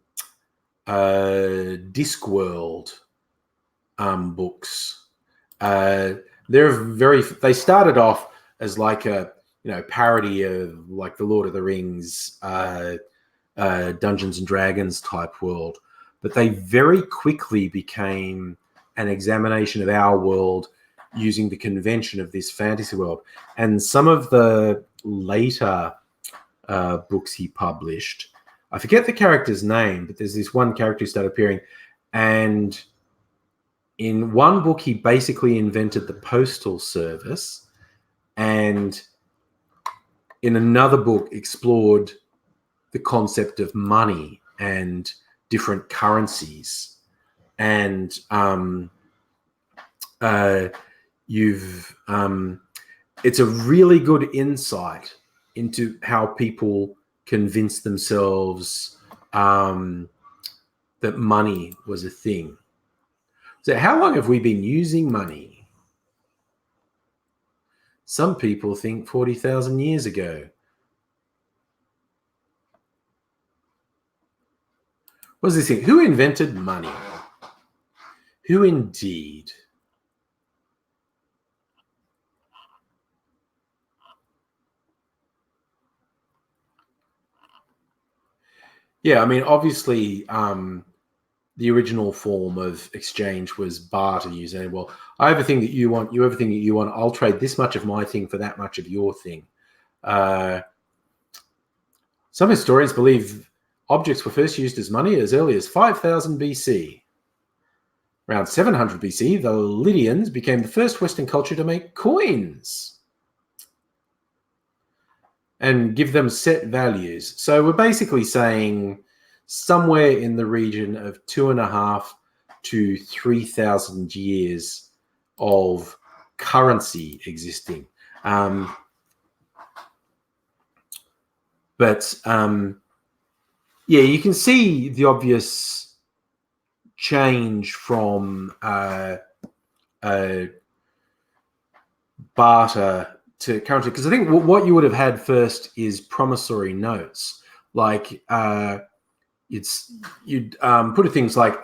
Discworld books, they started off as like a parody of like the Lord of the Rings, Dungeons and Dragons type world, but they very quickly became an examination of our world using the convention of this fantasy world. And some of the later books he published, I forget the character's name, but there's this one character who started appearing, and in one book he basically invented the postal service, and in another book explored the concept of money and different currencies. And it's a really good insight into how people convince themselves that money was a thing. So how long have we been using money? Some people think 40,000 years ago. What does this thing? Who invented money? Who indeed? Yeah, I mean, obviously, the original form of exchange was barter. You say, well, I have a thing that you want, you have a thing that you want. I'll trade this much of my thing for that much of your thing. Some historians believe objects were first used as money as early as 5000 BC. Around 700 BC, the Lydians became the first Western culture to make coins and give them set values. So we're basically saying somewhere in the region of 2.5 to 3,000 years of currency existing. Yeah, you can see the obvious change from barter to currency, because I think what you would have had first is promissory notes. Like you'd put things like,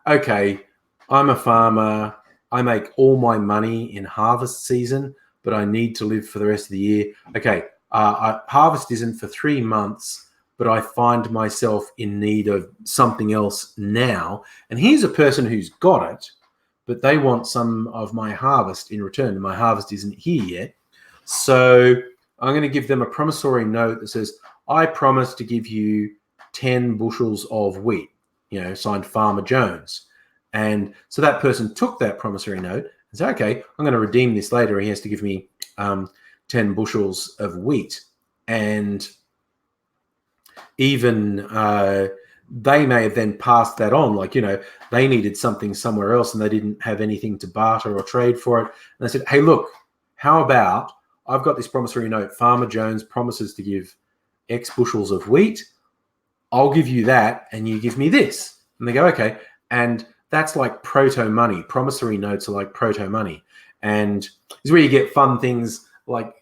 okay, I'm a farmer, I make all my money in harvest season, but I need to live for the rest of the year. Okay, harvest isn't for 3 months, but I find myself in need of something else now. And here's a person who's got it, but they want some of my harvest in return. My harvest isn't here yet. So I'm going to give them a promissory note that says, I promise to give you 10 bushels of wheat, signed Farmer Jones. And so that person took that promissory note and said, okay, I'm going to redeem this later. He has to give me 10 bushels of wheat. And even they may have then passed that on. Like, they needed something somewhere else and they didn't have anything to barter or trade for it. And they said, hey, look, how about I've got this promissory note. Farmer Jones promises to give X bushels of wheat. I'll give you that and you give me this. And they go, okay. And that's like proto money. Promissory notes are like proto money. And this is where you get fun things like,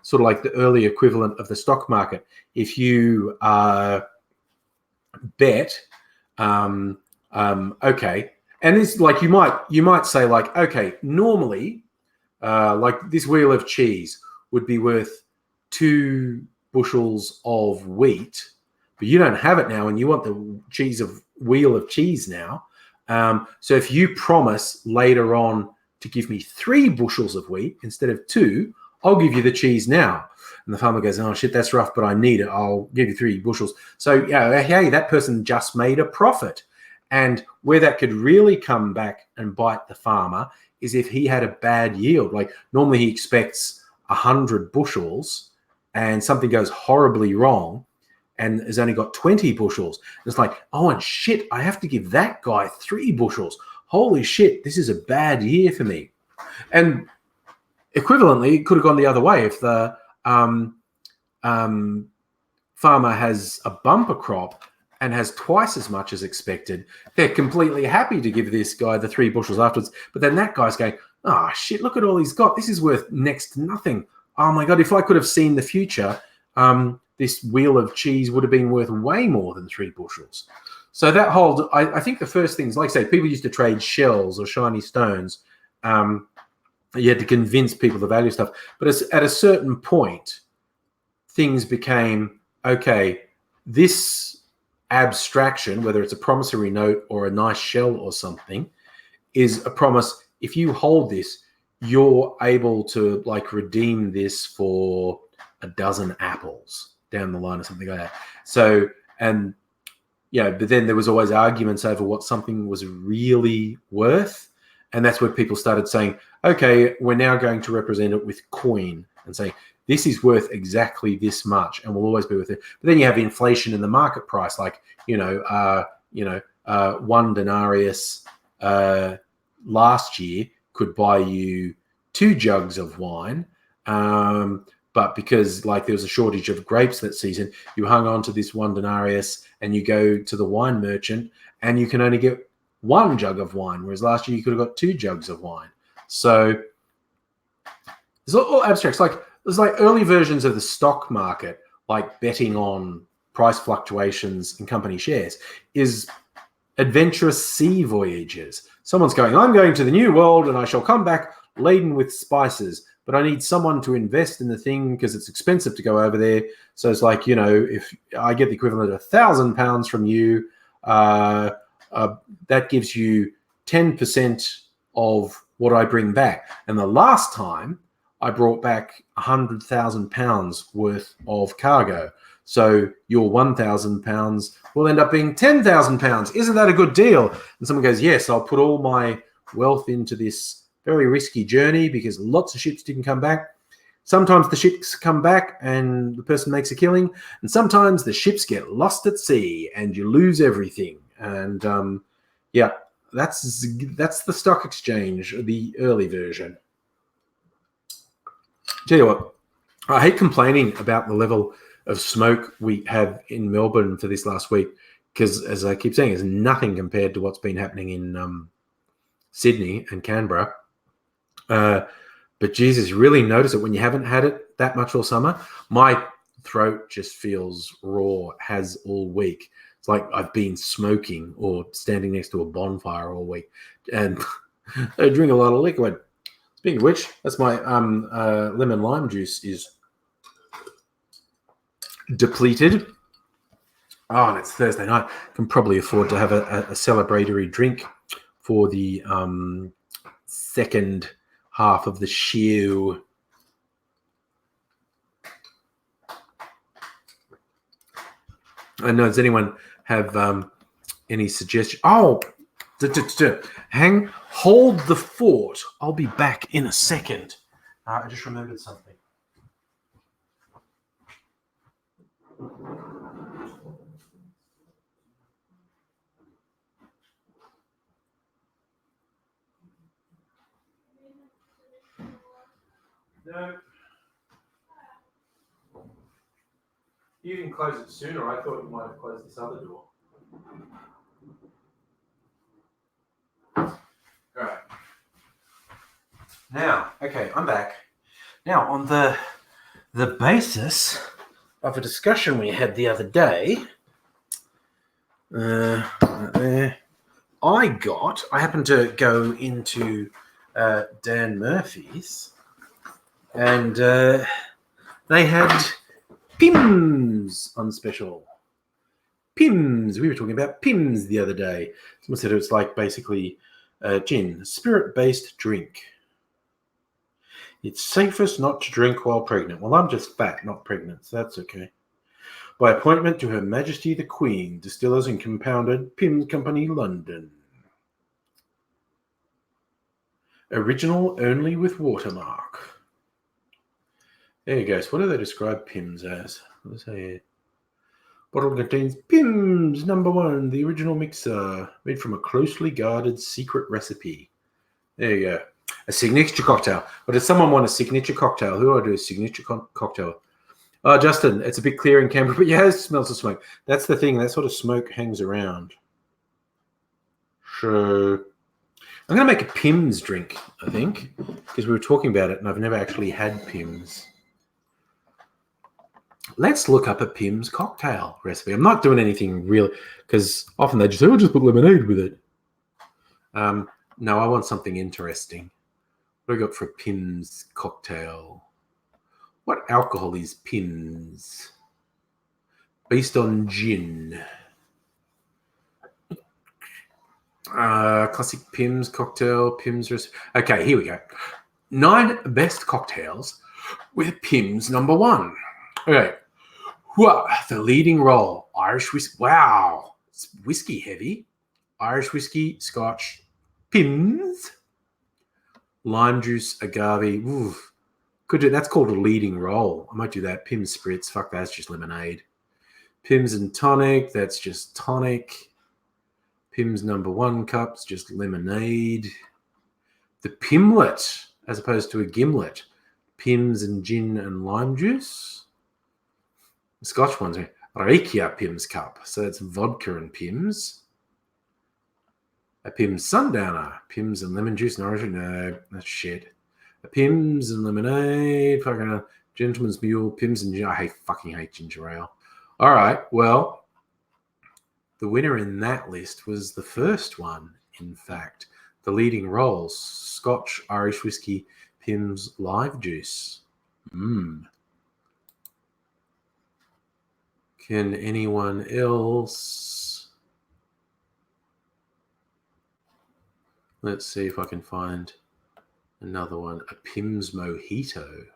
sort of like the early equivalent of the stock market. If you bet, okay. And it's like, you might say like, okay, normally, like this wheel of cheese would be worth 2 bushels of wheat, but you don't have it now and you want the wheel of cheese now. So if you promise later on to give me 3 bushels of wheat instead of 2, I'll give you the cheese now. And the farmer goes, oh shit, that's rough, but I need it. I'll give you 3 bushels. So hey, that person just made a profit. And where that could really come back and bite the farmer is if he had a bad yield. Like normally he expects 100 bushels and something goes horribly wrong and has only got 20 bushels. And it's like, oh, and shit, I have to give that guy 3 bushels. Holy shit, this is a bad year for me. And equivalently, it could have gone the other way. If the farmer has a bumper crop and has twice as much as expected, they're completely happy to give this guy the 3 bushels afterwards. But then that guy's going, oh, shit, look at all he's got. This is worth next to nothing. Oh, my God, if I could have seen the future, this wheel of cheese would have been worth way more than 3 bushels. So that whole, I think the first things, like I say, people used to trade shells or shiny stones. You had to convince people to value stuff. But at a certain point, things became, okay, this abstraction, whether it's a promissory note or a nice shell or something, is a promise. If you hold this, you're able to like redeem this for a dozen apples down the line or something like that. So, and but then there was always arguments over what something was really worth. And that's where people started saying, okay, we're now going to represent it with coin and say, this is worth exactly this much and will always be worth it. But then you have inflation in the market price, like, 1 denarius last year could buy you 2 jugs of wine. But because like there was a shortage of grapes that season, you hung on to this 1 denarius and you go to the wine merchant and you can only get 1 jug of wine, whereas last year you could have got 2 jugs of wine. So it's all abstracts. Like there's like early versions of the stock market, like betting on price fluctuations in company shares, is adventurous sea voyages. Someone's going, I'm going to the new world and I shall come back laden with spices, but I need someone to invest in the thing because it's expensive to go over there. So it's like, if I get the equivalent of £1,000 from you, that gives you 10% of what I bring back. And the last time I brought back £100,000 worth of cargo. So your £1,000 will end up being £10,000. Isn't that a good deal? And someone goes, yes, I'll put all my wealth into this very risky journey because lots of ships didn't come back. Sometimes the ships come back and the person makes a killing. And sometimes the ships get lost at sea and you lose everything. And that's the stock exchange, the early version. Tell you what, I hate complaining about the level of smoke we have in Melbourne for this last week because, as I keep saying, it's nothing compared to what's been happening in Sydney and Canberra. But Jesus, really notice it when you haven't had it that much all summer. My throat just feels raw, has all week. It's like I've been smoking or standing next to a bonfire all week. And I drink a lot of liquid. Speaking of which, that's my lemon lime juice is depleted. Oh, and it's Thursday night. Can probably afford to have a celebratory drink for the second half of the show. I know. Does anyone have any suggestions? Oh, hold the fort. I'll be back in a second. I just remembered something. No. You didn't close it sooner. I thought you might have closed this other door. All right. Now, okay, I'm back. Now, on the basis of a discussion we had the other day, I happened to go into Dan Murphy's, and they had Pimm's on special. Pimm's. We were talking about Pimm's the other day. Someone said it was like basically gin, spirit-based drink. It's safest not to drink while pregnant. Well, I'm just fat, not pregnant, so that's okay. By appointment to Her Majesty the Queen, Distillers and Compounded, Pimm's Company, London. Original only with watermark. There you go. So what do they describe Pimm's as? Let's say here. Bottle contains Pimm's #1, the original mixer, made from a closely guarded secret recipe. There you go. A signature cocktail. But does someone want a signature cocktail? Who do I do a signature cocktail? Oh, Justin, it's a bit clear in Canberra, but yeah, it smells of smoke. That's the thing. That sort of smoke hangs around. So I'm going to make a Pimm's drink, I think, because we were talking about it, and I've never actually had Pimm's. Let's look up a Pimm's cocktail recipe. I'm not doing anything real, because often they just say, oh, just put lemonade with it. No, I want something interesting. What do I got for a Pimm's cocktail? What alcohol is Pimm's? Based on gin. Classic Pimm's cocktail, Pimm's recipe. Okay, here we go. 9 best cocktails with Pimm's #1. Okay. The leading role, Irish whiskey. Wow, it's whiskey heavy. Irish whiskey, Scotch, Pimm's, lime juice, agave. Oof. Could do. That's called a leading role. I might do that. Pimm's spritz. Fuck, that's just lemonade. Pimm's and tonic. That's just tonic. Pimm's #1 cups, just lemonade. The Pimlet, as opposed to a gimlet. Pimm's and gin and lime juice. The Scotch ones are Rakia Pimm's cup. So that's vodka and Pimm's. A Pimm's Sundowner. Pimm's and lemon juice and orange. No, that's shit. A Pimm's and lemonade. Fucking Gentleman's Mule. Pimm's and ginger. I fucking hate ginger ale. All right, well, the winner in that list was the first one, in fact. The leading roles, Scotch, Irish whiskey, Pimm's live juice. Can anyone else? Let's see if I can find another one. A Pimm's Mojito.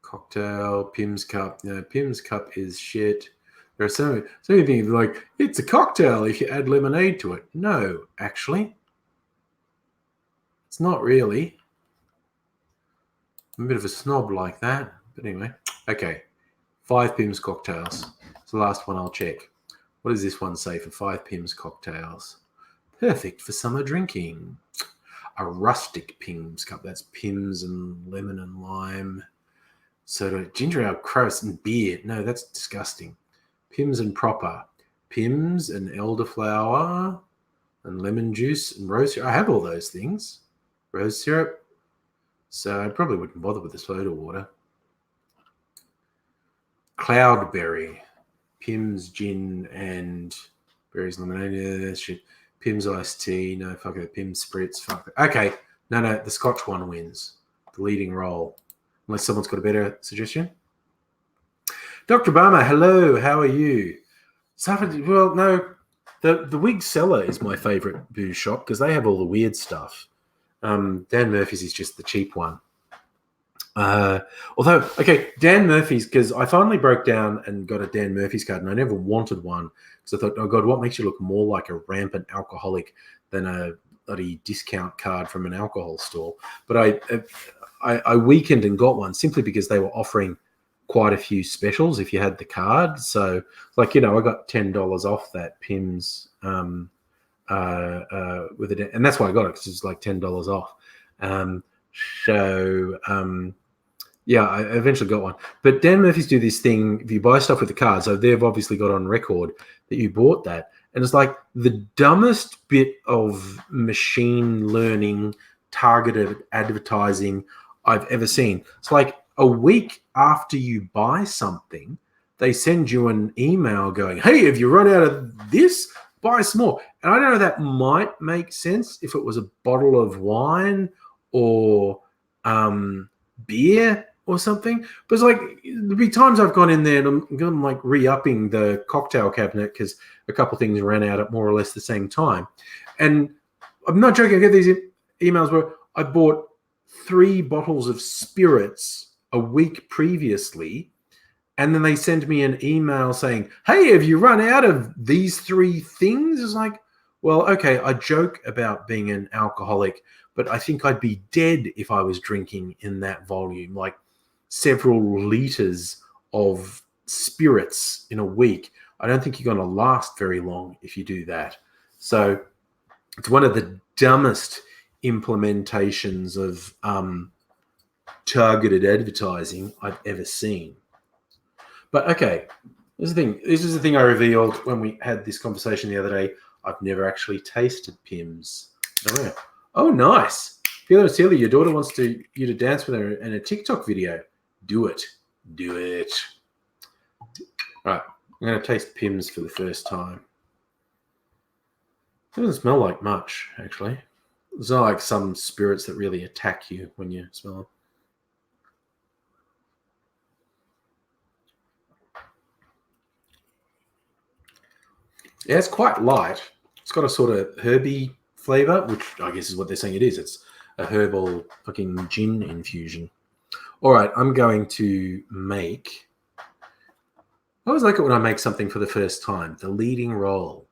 Cocktail, Pimm's cup. No, Pimm's cup is shit. There are so many things like, it's a cocktail if you add lemonade to it. No, actually. It's not really. I'm a bit of a snob like that. But anyway. Okay. 5 Pimm's cocktails. It's the last one I'll check. What does this one say for 5 Pimm's cocktails? Perfect for summer drinking. A rustic Pimm's cup. That's Pimm's and lemon and lime. Soda, ginger ale, gross, and beer. No, that's disgusting. Pimm's and proper. Pimm's and elderflower and lemon juice and rose syrup. I have all those things. Rose syrup. So I probably wouldn't bother with the soda water. Cloudberry. Pimm's gin and berries lemonade. Yeah, shit. Pimm's iced tea. No, fuck it. Pimm's spritz. Fuck it. Okay. No. The Scotch one wins. The leading role. Unless someone's got a better suggestion. Dr. Obama, hello. How are you? Well, no. The Wig Cellar is my favorite booze shop because they have all the weird stuff. Dan Murphy's is just the cheap one. Although, okay, Dan Murphy's, because I finally broke down and got a Dan Murphy's card, and I never wanted one because I thought, oh God, what makes you look more like a rampant alcoholic than a bloody discount card from an alcohol store? But I weakened and got one simply because they were offering quite a few specials if you had the card. So, like, I got $10 off that Pimm's with it, and that's why I got it because it's like $10 off. Yeah, I eventually got one. But Dan Murphy's do this thing, if you buy stuff with the card, so they've obviously got on record that you bought that. And it's like the dumbest bit of machine learning targeted advertising I've ever seen. It's like a week after you buy something, they send you an email going, hey, have you run out of this? Buy some more. And I don't know, that might make sense if it was a bottle of wine or beer or something. But it's like, there'll be times I've gone in there and I'm like re-upping the cocktail cabinet because a couple of things ran out at more or less the same time. And I'm not joking, I get these emails where I bought 3 bottles of spirits a week previously, and then they send me an email saying, hey, have you run out of these 3 things? It's like, well, okay, I joke about being an alcoholic, but I think I'd be dead if I was drinking in that volume, like several liters of spirits in a week. I don't think you're going to last very long if you do that. So it's one of the dumbest implementations of targeted advertising I've ever seen. But okay, this is the thing. This is the thing I revealed when we had this conversation the other day. I've never actually tasted Pimm's. Oh, nice. Feel silly. Your daughter wants you to dance with her in a TikTok video. Do it. Do it. All right. I'm going to taste Pimm's for the first time. It doesn't smell like much, actually. It's not like some spirits that really attack you when you smell them. Yeah, it's quite light. It's got a sort of herby flavor, which I guess is what they're saying it is. It's a herbal fucking gin infusion. All right, I'm going to make... I always like it when I make something for the first time. The leading role.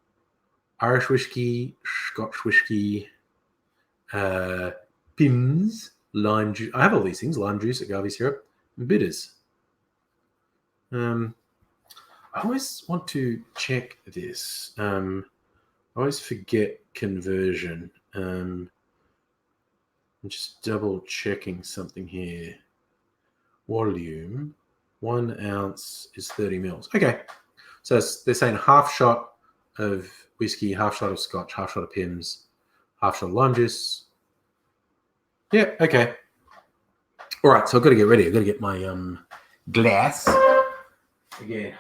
Irish whiskey, Scotch whiskey, Pimm's, lime juice. I have all these things: lime juice, agave syrup, and bitters. I always want to check this. I always forget conversion. I'm just double checking something here. Volume, 1 ounce is 30 mils. Okay, so they're saying half shot of whiskey, half shot of Scotch, half shot of Pimm's, half shot of lime juice. Yeah, okay. All right, so I've got to get ready. I've got to get my glass again.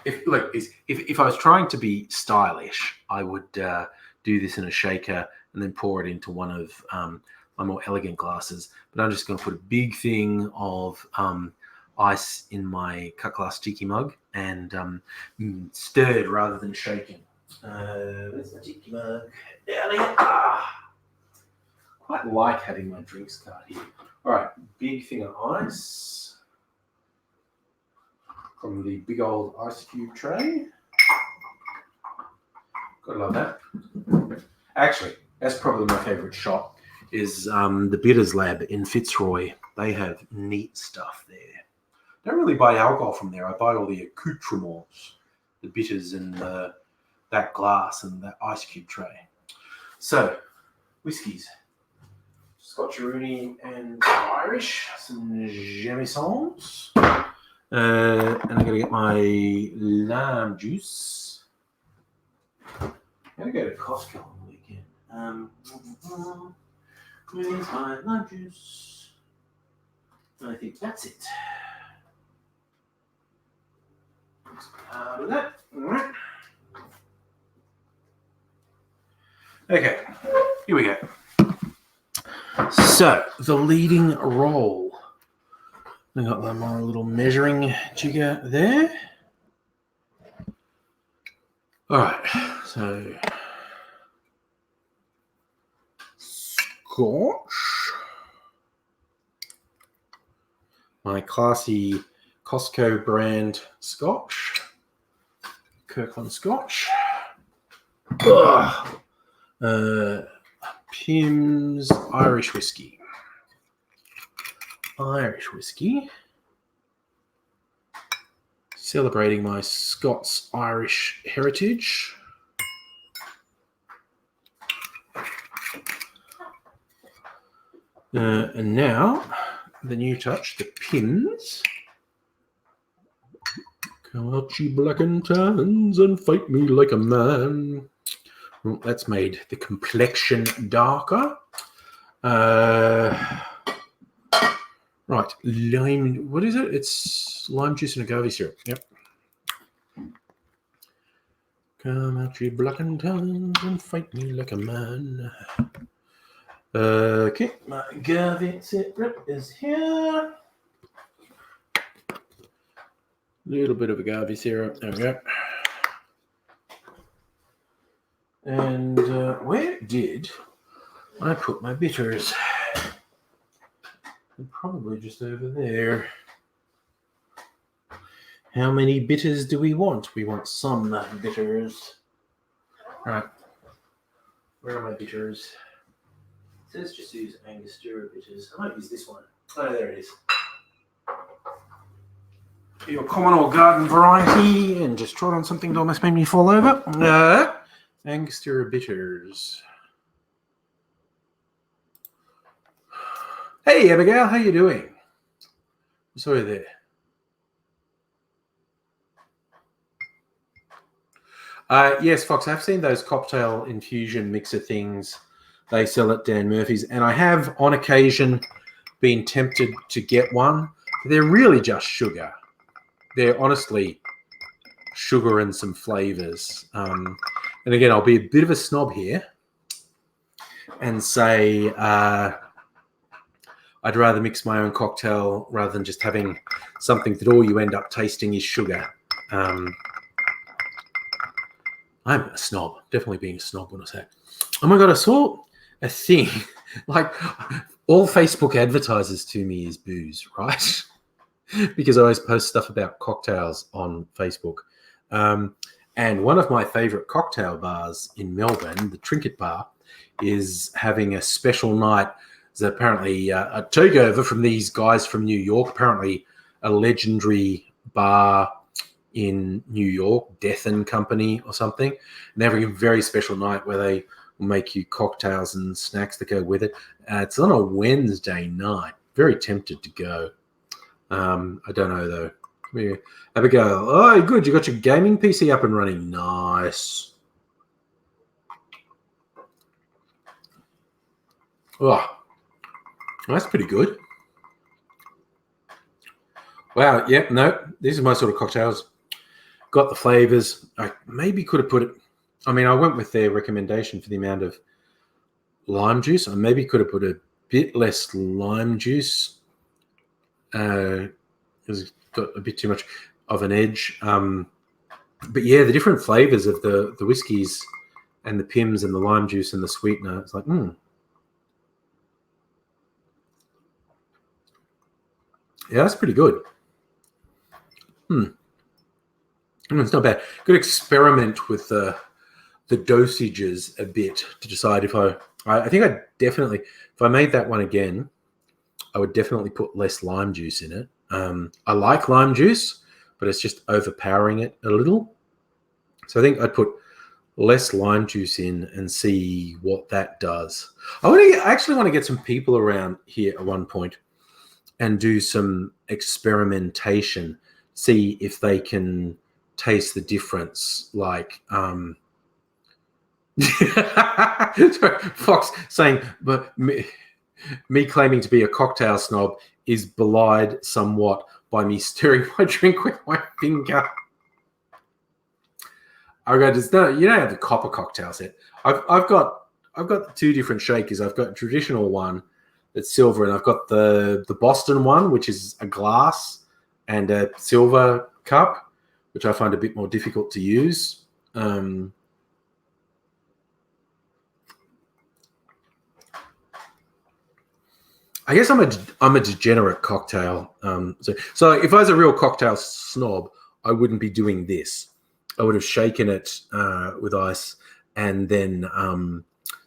If I was trying to be stylish, I would do this in a shaker and then pour it into one of my more elegant glasses. But I'm just going to put a big thing of ice in my cut glass tiki mug and stirred rather than shaken. Where's my tiki mug? Down here. Quite like having my drinks card here. All right, big thing of ice from the big old ice cube tray. Gotta love that. Actually, that's probably my favorite shop is the Bitters Lab in Fitzroy. They have neat stuff there. I don't really buy alcohol from there. I buy all the accoutrements, the bitters and that glass and that ice cube tray. So, whiskies. Scotcheroony and Irish, some Jamisons. And I'm going to get my lime juice. I'm going to go to Costco on the weekend. Where's my lime juice? I think that's it. Out of that. All right. Okay, here we go. So, the leading role. I got my little measuring jigger there. All right, so Scotch. My classy Costco brand Scotch. Kirkland Scotch. Pimm's Irish whiskey. Irish whiskey. Celebrating my Scots-Irish heritage. And now, the new touch, the pins. Come out, ye blackened tans, and fight me like a man. Well, that's made the complexion darker. Right, lime. What is it? It's lime juice and agave syrup. Yep. Come out, ye blackened tans, and fight me like a man. Okay, my agave syrup is here. Little bit of agave syrup. There we go. And where did I put my bitters? They're probably just over there. How many bitters do we want? We want some bitters. All right. Where are my bitters? It says just use Angostura bitters. I might use this one. Oh, there it is. Your common or garden variety, and just trod on something that almost made me fall over. Angostura bitters. Hey, Abigail, how you doing? Sorry there. Yes, Fox, I've seen those cocktail infusion mixer things. They sell at Dan Murphy's, and I have, on occasion, been tempted to get one. They're really just sugar. They're honestly sugar and some flavors. And again, I'll be a bit of a snob here and say I'd rather mix my own cocktail rather than just having something that all you end up tasting is sugar. I'm a snob, definitely being a snob when I say, oh my God, I saw a thing, like all Facebook advertises to me is booze, right? Because I always post stuff about cocktails on Facebook. And one of my favorite cocktail bars in Melbourne, the Trinket Bar, is having a special night. There's apparently a takeover from these guys from New York, apparently a legendary bar in New York, Death and Company or something. And they're having a very special night where they will make you cocktails and snacks that go with it. It's on a Wednesday night. Very tempted to go. I don't know though. Abigail, oh, good. You got your gaming PC up and running. Nice. Oh, that's pretty good. Wow. Yep. No, these are my sort of cocktails. Got the flavors. I maybe could have put it. I mean, I went with their recommendation for the amount of lime juice. I maybe could have put a bit less lime juice. It's got a bit too much of an edge. But yeah, the different flavors of the whiskeys and the Pims and the lime juice and the sweetener. It's like, yeah, that's pretty good. It's not bad. Good experiment with the dosages a bit to decide if I think I definitely, if I made that one again, I would definitely put less lime juice in it. I like lime juice, but it's just overpowering it a little. So I think I'd put less lime juice in and see what that does. I actually want to get some people around here at one point and do some experimentation, see if they can taste the difference. Like, Fox saying, but me claiming to be a cocktail snob is belied somewhat by me stirring my drink with my finger. I go, you don't have the copper cocktail set. I've got two different shakers. I've got a traditional one that's silver, and I've got the Boston one, which is a glass and a silver cup, which I find a bit more difficult to use. I guess I'm a degenerate cocktail. So if I was a real cocktail snob, I wouldn't be doing this. I would have shaken it with ice and then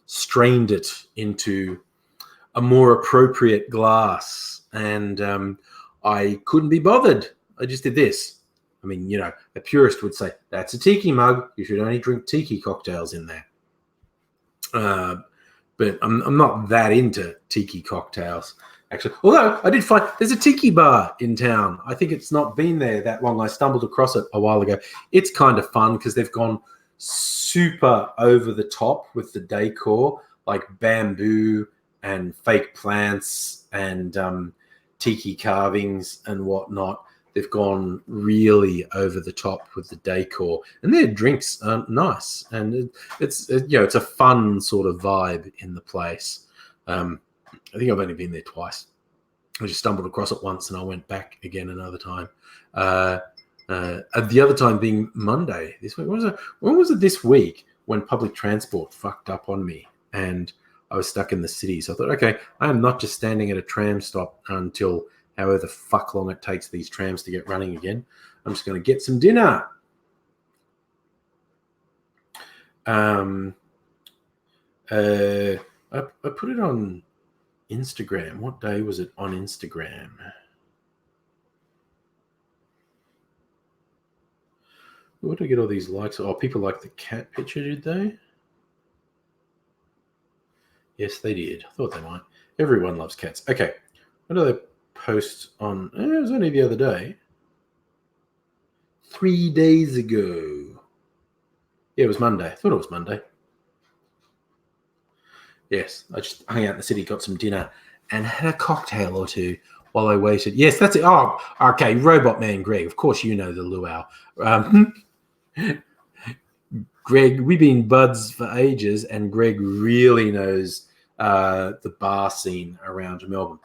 strained it into a more appropriate glass. And I couldn't be bothered. I just did this. I mean, you know, a purist would say, that's a tiki mug. You should only drink tiki cocktails in there. But but I'm not that into tiki cocktails, actually. Although I did find there's a tiki bar in town. I think it's not been there that long. I stumbled across it a while ago. It's kind of fun because they've gone super over the top with the decor, like bamboo and fake plants and tiki carvings and whatnot. They've gone really over the top with the decor, and their drinks are nice, and it's a fun sort of vibe in the place. I think I've only been there twice. I just stumbled across it once, and I went back again another time. The other time being Monday this week. When was it this week when public transport fucked up on me and I was stuck in the city? So I thought, okay, I am not just standing at a tram stop until however the fuck long it takes these trams to get running again. I'm just going to get some dinner. I put it on Instagram. What day was it on Instagram? Where did I get all these likes? Oh, people like the cat picture, did they? Yes, they did. I thought they might. Everyone loves cats. Okay. What do they post on? It was only the other day. 3 days ago. Yeah, it was Monday. I thought it was Monday. Yes, I just hung out in the city, got some dinner, and had a cocktail or two while I waited. Yes, that's it. Oh, okay. Robot Man Greg. Of course, you know the luau. Greg, we've been buds for ages, and Greg really knows the bar scene around Melbourne.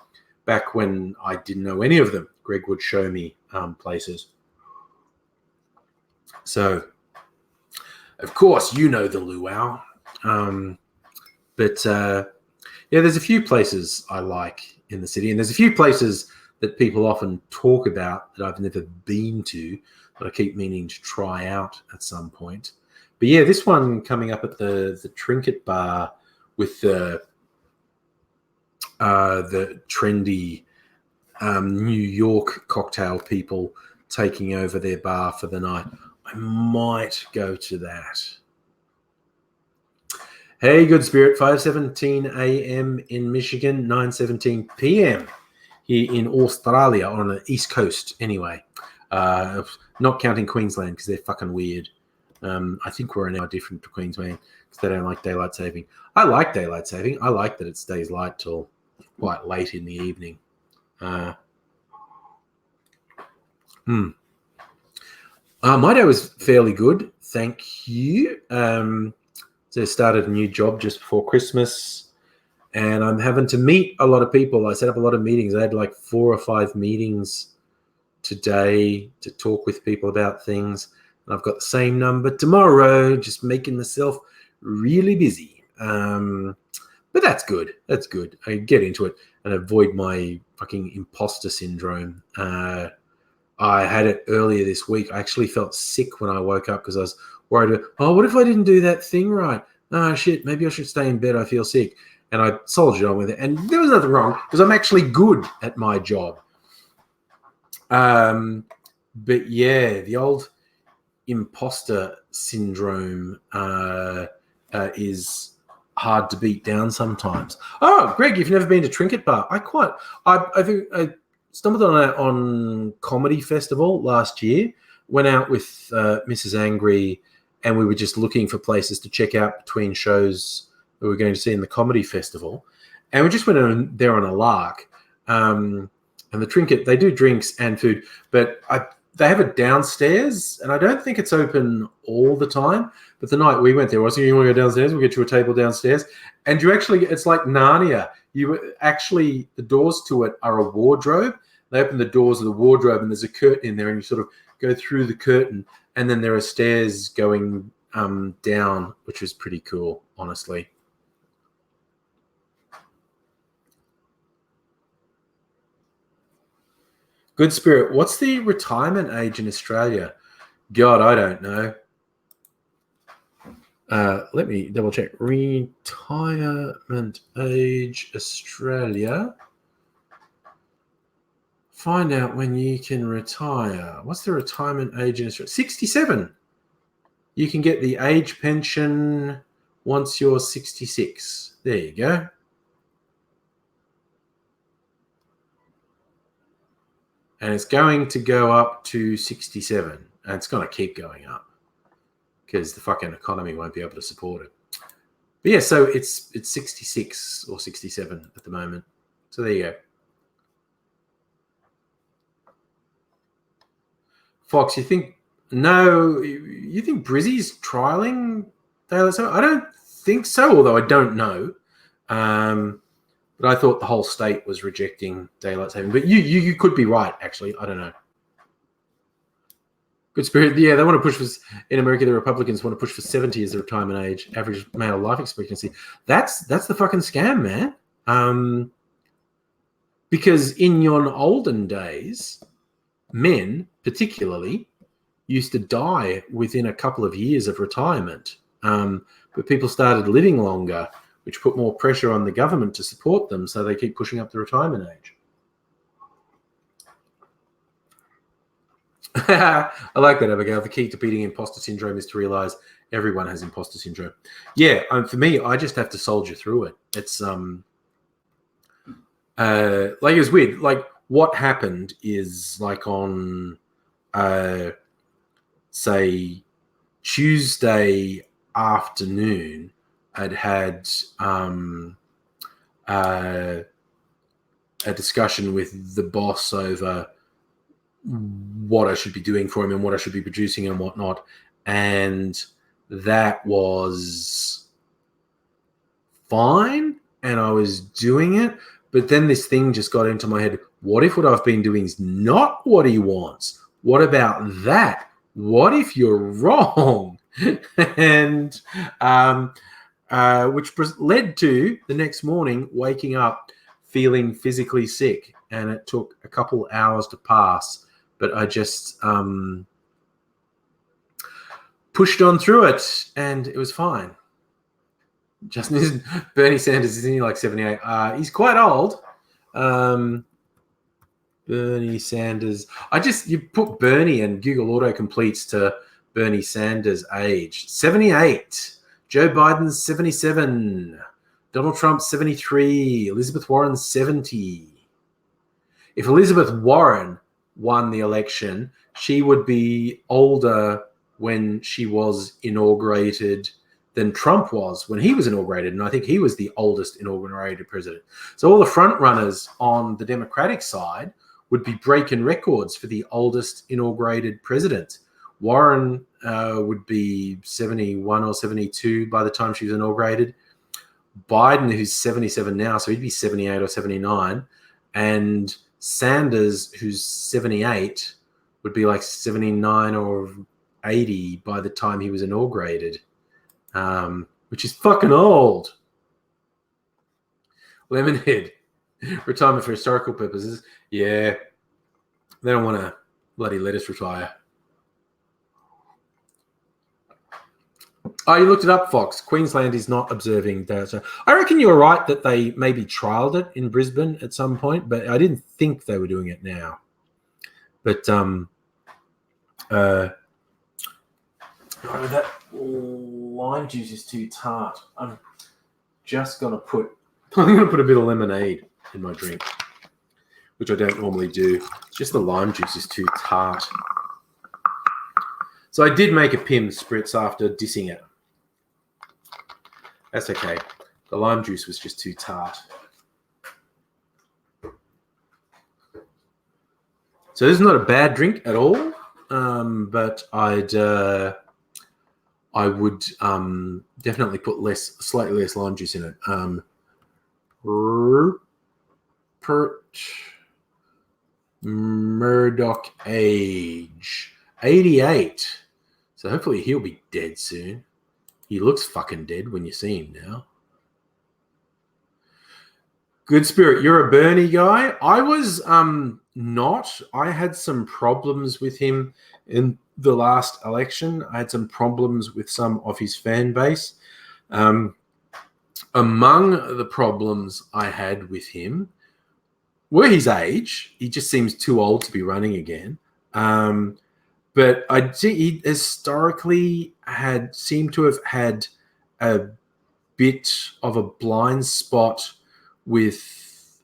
Back when I didn't know any of them, Greg would show me places. So, of course, you know the luau. But there's a few places I like in the city, and there's a few places that people often talk about that I've never been to, but I keep meaning to try out at some point. But yeah, this one coming up at the Trinket Bar with the trendy New York cocktail people taking over their bar for the night. I might go to that. Hey, good spirit, 5:17 a.m. in Michigan, 9:17 p.m. here in Australia, on the East Coast anyway. Not counting Queensland because they're fucking weird. I think we're an hour different to Queensland because they don't like daylight saving. I like daylight saving. I like that it stays light till quite late in the evening. My day was fairly good, thank you. So I started a new job just before Christmas, and I'm having to meet a lot of people. I set up a lot of meetings. I had like 4 or 5 meetings today to talk with people about things. And I've got the same number tomorrow, just making myself really busy. But that's good. That's good. I get into it and avoid my fucking imposter syndrome. I had it earlier this week. I actually felt sick when I woke up because I was worried, what if I didn't do that thing right? Oh, shit, maybe I should stay in bed. I feel sick. And I soldiered on with it. And there was nothing wrong because I'm actually good at my job. But yeah, the old imposter syndrome is hard to beat down sometimes. Oh, Greg, you've never been to Trinket Bar. I think I stumbled on it on Comedy Festival last year. Went out with Mrs. Angry, and we were just looking for places to check out between shows that we were going to see in the Comedy Festival. And we just went in there on a lark. And the Trinket, they do drinks and food, but they have it downstairs, and I don't think it's open all the time. But the night we went there, you want to go downstairs? We'll get you a table downstairs. And it's like Narnia. The doors to it are a wardrobe. They open the doors of the wardrobe, and there's a curtain in there, and you sort of go through the curtain, and then there are stairs going down, which was pretty cool, honestly. Good spirit, what's the retirement age in Australia? God, I don't know. Let me double check. Retirement age Australia. Find out when you can retire. What's the retirement age in Australia? 67. You can get the age pension once you're 66. There you go. And it's going to go up to 67. And it's going to keep going up because the fucking economy won't be able to support it. But yeah, so it's 66 or 67 at the moment. So there you go. Fox, you think Brizzy's trialing daylight saving? I don't think so, although I don't know. But I thought the whole state was rejecting daylight saving. But you could be right, actually. I don't know. Good spirit. Yeah, they want to push for, in America, the Republicans want to push for 70 as the retirement age, average male life expectancy. That's the fucking scam, man. Because in your olden days, men particularly used to die within a couple of years of retirement. But people started living longer, which put more pressure on the government to support them, so they keep pushing up the retirement age. I like that, Abigail. The key to beating imposter syndrome is to realize everyone has imposter syndrome. Yeah, for me, I just have to soldier through it. It's like it was weird. Like what happened is like on say Tuesday afternoon, I'd had a discussion with the boss over what I should be doing for him and what I should be producing and whatnot. And that was fine. And I was doing it. But then this thing just got into my head. What if what I've been doing is not what he wants? What about that? What if you're wrong? And which led to the next morning waking up feeling physically sick. And it took a couple hours to pass. But I just pushed on through it, and it was fine. Justin, Bernie Sanders is only like 78. He's quite old. Bernie Sanders. You put Bernie and Google auto completes to Bernie Sanders' age. 78. Joe Biden's 77. Donald Trump 73. Elizabeth Warren 70. If Elizabeth Warren won the election, she would be older when she was inaugurated than Trump was when he was inaugurated. And I think he was the oldest inaugurated president. So all the front runners on the Democratic side would be breaking records for the oldest inaugurated president. Warren would be 71 or 72 by the time she was inaugurated. Biden, who's 77 now, so he'd be 78 or 79. And Sanders, who's 78, would be like 79 or 80 by the time he was inaugurated, which is fucking old. Lemonhead, retirement for historical purposes. Yeah, they don't want to bloody let us retire. Oh, you looked it up, Fox. Queensland is not observing data. I reckon you were right that they maybe trialed it in Brisbane at some point, but I didn't think they were doing it now. But that lime juice is too tart. I'm gonna put a bit of lemonade in my drink, which I don't normally do. Just the lime juice is too tart. So I did make a Pim spritz after dissing it. That's okay. The lime juice was just too tart. So this is not a bad drink at all, but I would definitely put slightly less lime juice in it. Murdoch age 88. So hopefully he'll be dead soon. He looks fucking dead when you see him now. Good Spirit, you're a Bernie guy. I was not. I had some problems with him in the last election. I had some problems with some of his fan base. Among the problems I had with him were his age. He just seems too old to be running again. But he historically seemed to have had a bit of a blind spot with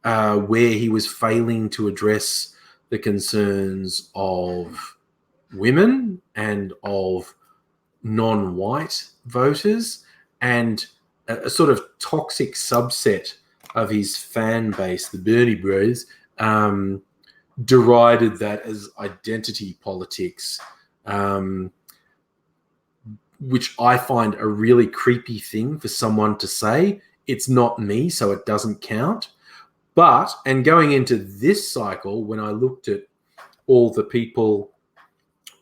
where he was failing to address the concerns of women and of non-white voters, and a sort of toxic subset of his fan base, the Bernie Bros, derided that as identity politics, which I find a really creepy thing for someone to say. It's not me, so it doesn't count. But, and going into this cycle, when I looked at all the people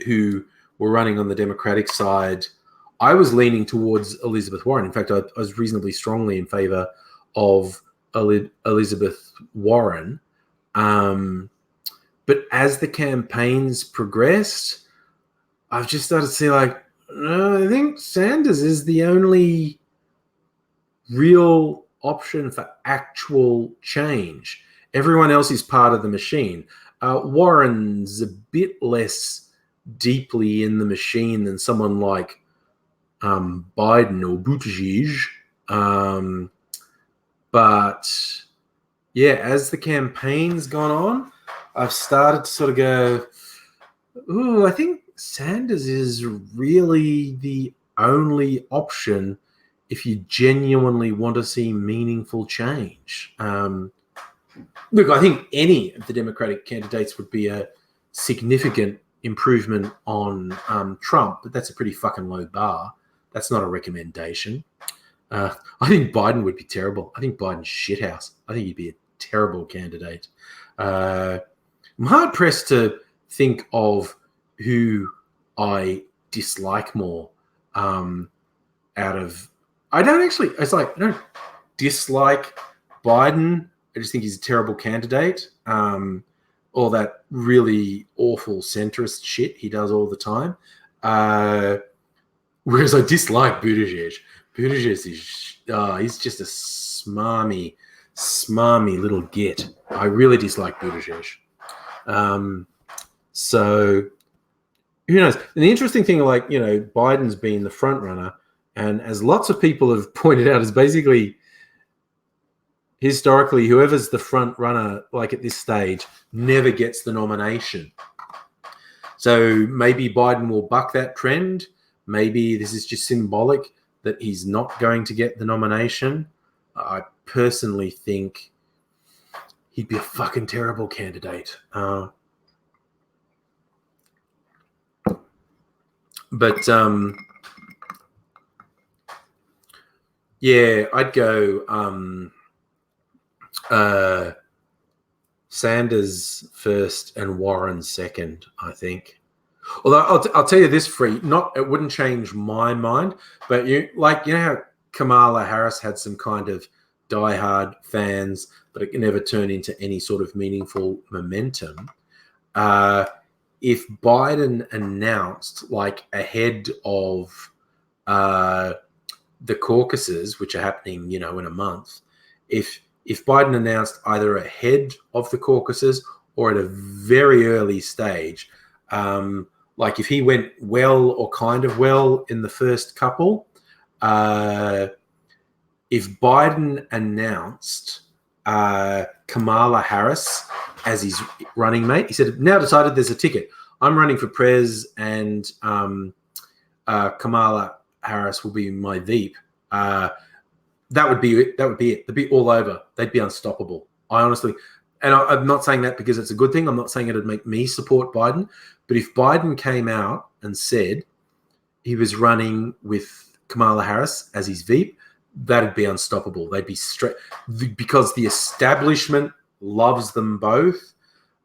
who were running on the Democratic side, I was leaning towards Elizabeth Warren. In fact, I was reasonably strongly in favor of Elizabeth Warren. But as the campaigns progressed, I've just started to see, like, I think Sanders is the only real option for actual change. Everyone else is part of the machine. Warren's a bit less deeply in the machine than someone like Biden or Buttigieg. But yeah, as the campaign's gone on, I've started to sort of go, ooh, I think Sanders is really the only option if you genuinely want to see meaningful change. Look, I think any of the Democratic candidates would be a significant improvement on Trump, but that's a pretty fucking low bar. That's not a recommendation. I think Biden would be terrible. I think Biden's shithouse. I think he'd be a terrible candidate. I'm hard pressed to think of who I dislike more out of. I don't dislike Biden. I just think he's a terrible candidate. All that really awful centrist shit he does all the time. Whereas I dislike Buttigieg. Buttigieg is, he's just a smarmy little git. I really dislike Buttigieg. So who knows? And the interesting thing, like, Biden's been the front runner, and as lots of people have pointed out, is basically historically whoever's the front runner, like at this stage, never gets the nomination. So maybe Biden will buck that trend. Maybe this is just symbolic that he's not going to get the nomination. I personally think he'd be a fucking terrible candidate. But yeah, I'd go Sanders first and Warren second, I think. Although I'll tell you this, it wouldn't change my mind, but you know how Kamala Harris had some kind of diehard fans, but it can never turn into any sort of meaningful momentum. If Biden announced, like, ahead of the caucuses, which are happening, in a month, if Biden announced either ahead of the caucuses or at a very early stage, like if he went well or kind of well in the first couple, if Biden announced Kamala Harris as his running mate, he said, now decided there's a ticket. I'm running for prez, and Kamala Harris will be my Veep. That would be it. They'd be all over. They'd be unstoppable. I honestly, and I'm not saying that because it's a good thing. I'm not saying it'd make me support Biden. But if Biden came out and said he was running with Kamala Harris as his Veep, that'd be unstoppable. They'd be straight, because the establishment loves them both.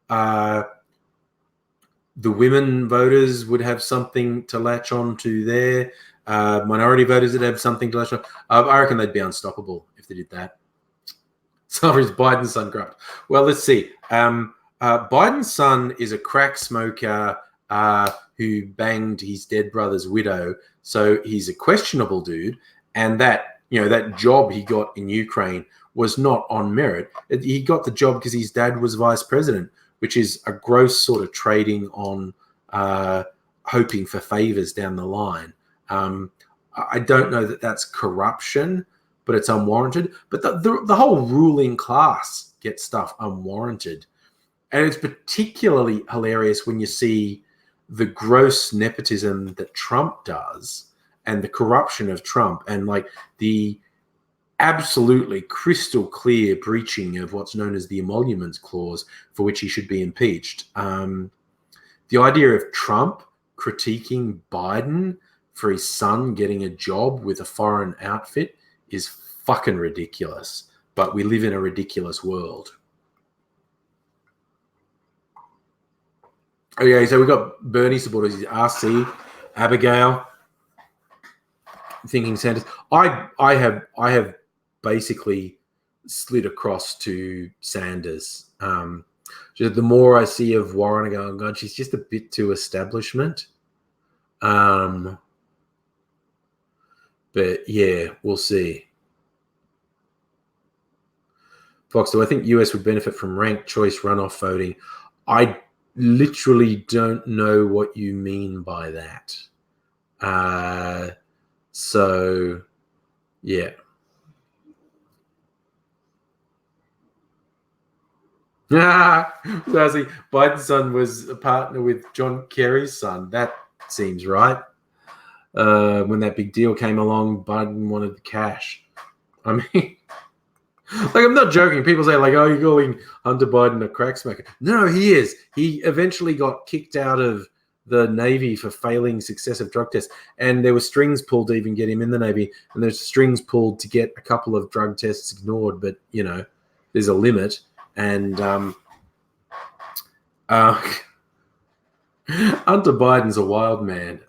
The women voters would have something to latch on to there. Minority voters would have something to latch on. I reckon they'd be unstoppable if they did that. So is Biden's son corrupt? Well, let's see. Biden's son is a crack smoker who banged his dead brother's widow. So he's a questionable dude. And that job he got in Ukraine was not on merit. He got the job because his dad was vice president, which is a gross sort of trading on hoping for favors down the line. I don't know that that's corruption, but it's unwarranted. But the whole ruling class gets stuff unwarranted. And it's particularly hilarious when you see the gross nepotism that Trump does and the corruption of Trump and like the absolutely crystal clear breaching of what's known as the emoluments clause for which he should be impeached. The idea of Trump critiquing Biden for his son getting a job with a foreign outfit is fucking ridiculous. But we live in a ridiculous world. Okay, so we've got Bernie supporters, RC, Abigail, thinking Sanders. I have basically slid across to Sanders. Just the more I see of Warren, I go, oh God, she's just a bit too establishment. But yeah, we'll see. Fox, do I think US would benefit from ranked choice runoff voting? I literally don't know what you mean by that. So, yeah. Biden's son was a partner with John Kerry's son. That seems right. When that big deal came along, Biden wanted the cash. I mean, like, I'm not joking. People say, like, oh, you're calling Hunter Biden a crack smoker. No, he is. He eventually got kicked out of the Navy for failing successive drug tests. And there were strings pulled to even get him in the Navy. And there's strings pulled to get a couple of drug tests ignored. But, you know, there's a limit. And Hunter Biden's a wild man.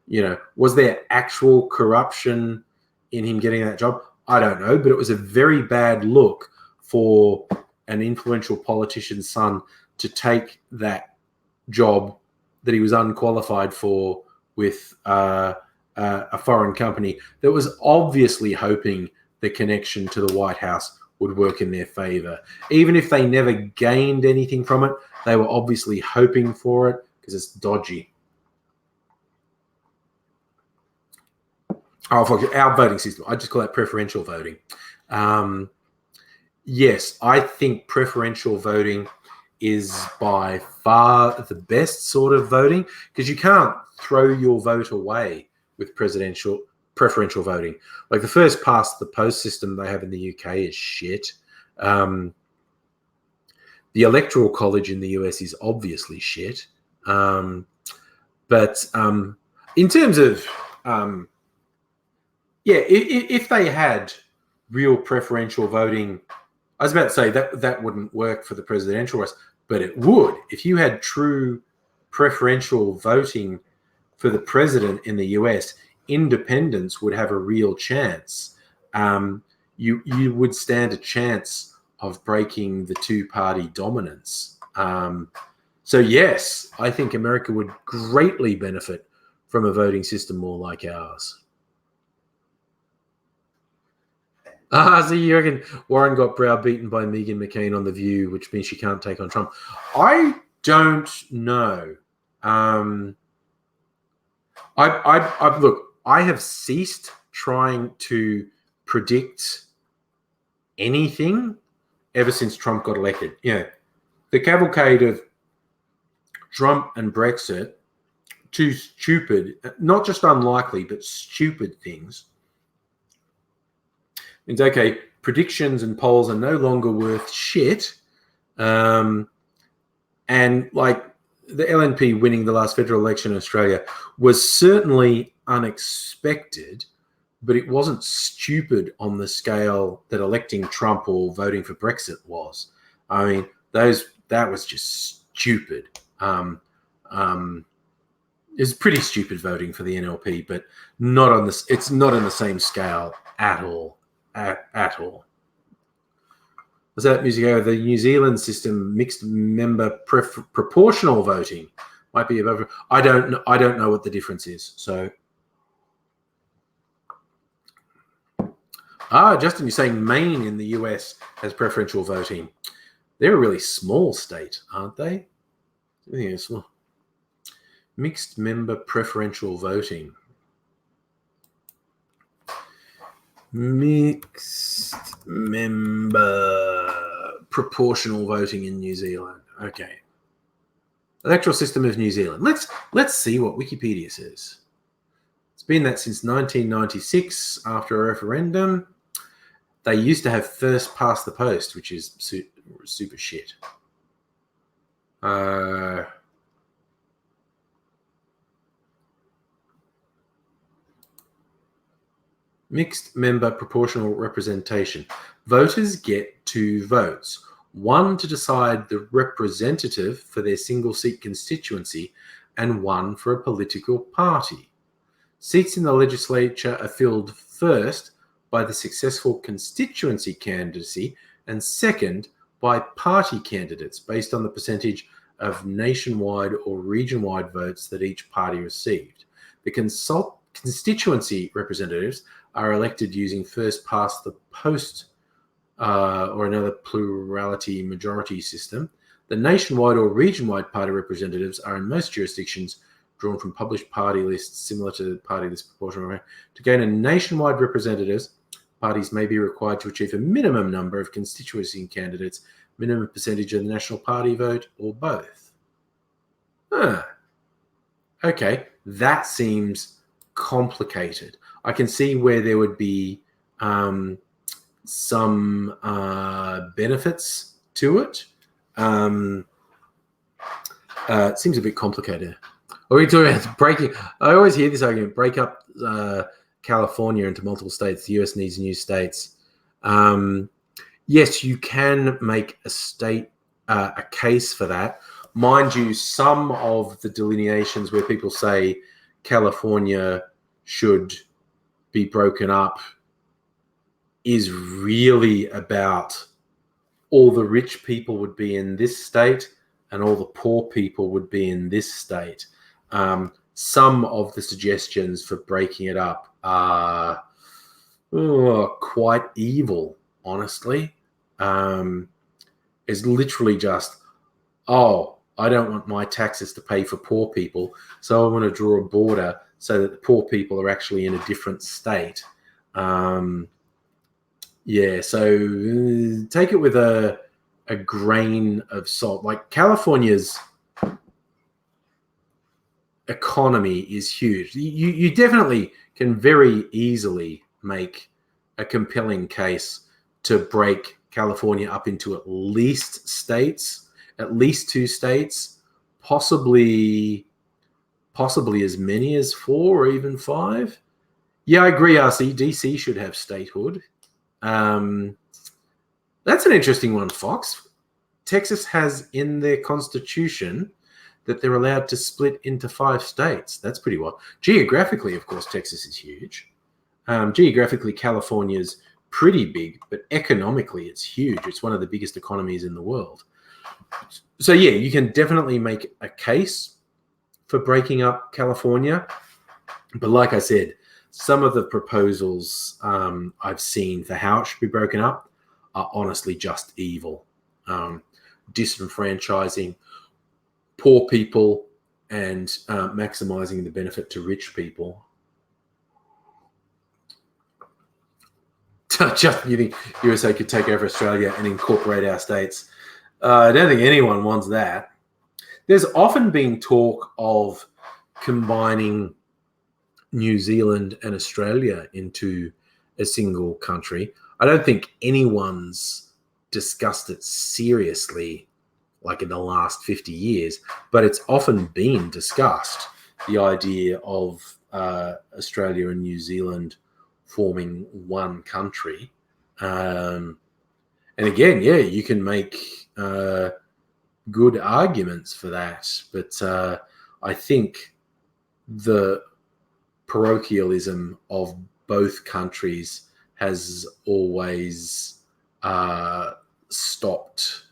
You know, was there actual corruption in him getting that job? I don't know, but it was a very bad look for an influential politician's son to take that job that he was unqualified for with a foreign company that was obviously hoping the connection to the White House would work in their favor. Even if they never gained anything from it, they were obviously hoping for it because it's dodgy. Oh, fuck, our voting system. I just call that preferential voting. Yes, I think preferential voting is by far the best sort of voting because you can't throw your vote away with preferential voting. Like the first past the post system they have in the UK is shit. The Electoral College in the US is obviously shit. But in terms of yeah, if they had real preferential voting, I was about to say that wouldn't work for the presidential race, but it would. If you had true preferential voting for the president in the US, independents would have a real chance. You would stand a chance of breaking the two-party dominance. So yes, I think America would greatly benefit from a voting system more like ours. So you reckon Warren got browbeaten by Meghan McCain on The View, which means she can't take on Trump? I don't know. Look, I have ceased trying to predict anything ever since Trump got elected. You know, the cavalcade of Trump and Brexit, two stupid, not just unlikely, but stupid things. Means, okay, predictions and polls are no longer worth shit. And like the LNP winning the last federal election in Australia was certainly unexpected, but it wasn't stupid on the scale that electing Trump or voting for Brexit was. I mean, that was just stupid. It was pretty stupid voting for the NLP, but not on this. It's not on the same scale at all. At all. Was that music over? The New Zealand system, mixed member proportional voting might be above. I don't know what the difference is. So, Justin, you're saying Maine in the US has preferential voting. They're a really small state, aren't they? Yeah, small. Mixed member preferential voting. Mixed member proportional voting in New Zealand. Okay. Electoral system of New Zealand. Let's see what Wikipedia says. It's been that since 1996 after a referendum. They used to have first past the post, which is super shit. Mixed member proportional representation. Voters get 2 votes. 1 to decide the representative for their single seat constituency and 1 for a political party. Seats in the legislature are filled first by the successful constituency candidacy and second by party candidates based on the percentage of nationwide or region-wide votes that each party received. The constituency representatives are elected using first past the post or another plurality majority system. The nationwide or region-wide party representatives are in most jurisdictions drawn from published party lists similar to the party list proportional. To gain a nationwide representatives, parties may be required to achieve a minimum number of constituency candidates, minimum percentage of the national party vote, or both. Okay, that seems complicated. I can see where there would be some benefits to it. It seems a bit complicated. Are we talking about breaking? I always hear this argument: break up California into multiple states. The US needs new states. Yes, you can make a case for that. Mind you, some of the delineations where people say California should be broken up is really about all the rich people would be in this state and all the poor people would be in this state. Some of the suggestions for breaking it up are quite evil, honestly. It's literally just, I don't want my taxes to pay for poor people, so I want to draw a border so that the poor people are actually in a different state. So take it with a grain of salt. Like California's economy is huge. You definitely can very easily make a compelling case to break California up into at least 2 states, possibly as many as 4 or even 5. Yeah, I agree, RC. DC should have statehood. That's an interesting one, Fox. Texas has in their constitution that they're allowed to split into 5 states. That's pretty wild. Geographically, of course, Texas is huge. Geographically, California's pretty big, but economically, it's huge. It's one of the biggest economies in the world. So, yeah, you can definitely make a case for breaking up California. But like I said, some of the proposals I've seen for how it should be broken up are honestly just evil. Disenfranchising poor people and maximizing the benefit to rich people. Just you think USA could take over Australia and incorporate our states? I don't think anyone wants that. There's often been talk of combining New Zealand and Australia into a single country. I don't think anyone's discussed it seriously like in the last 50 years, but it's often been discussed, the idea of Australia and New Zealand forming one country. And again, yeah, you can make good arguments for that, but I think the parochialism of both countries has always stopped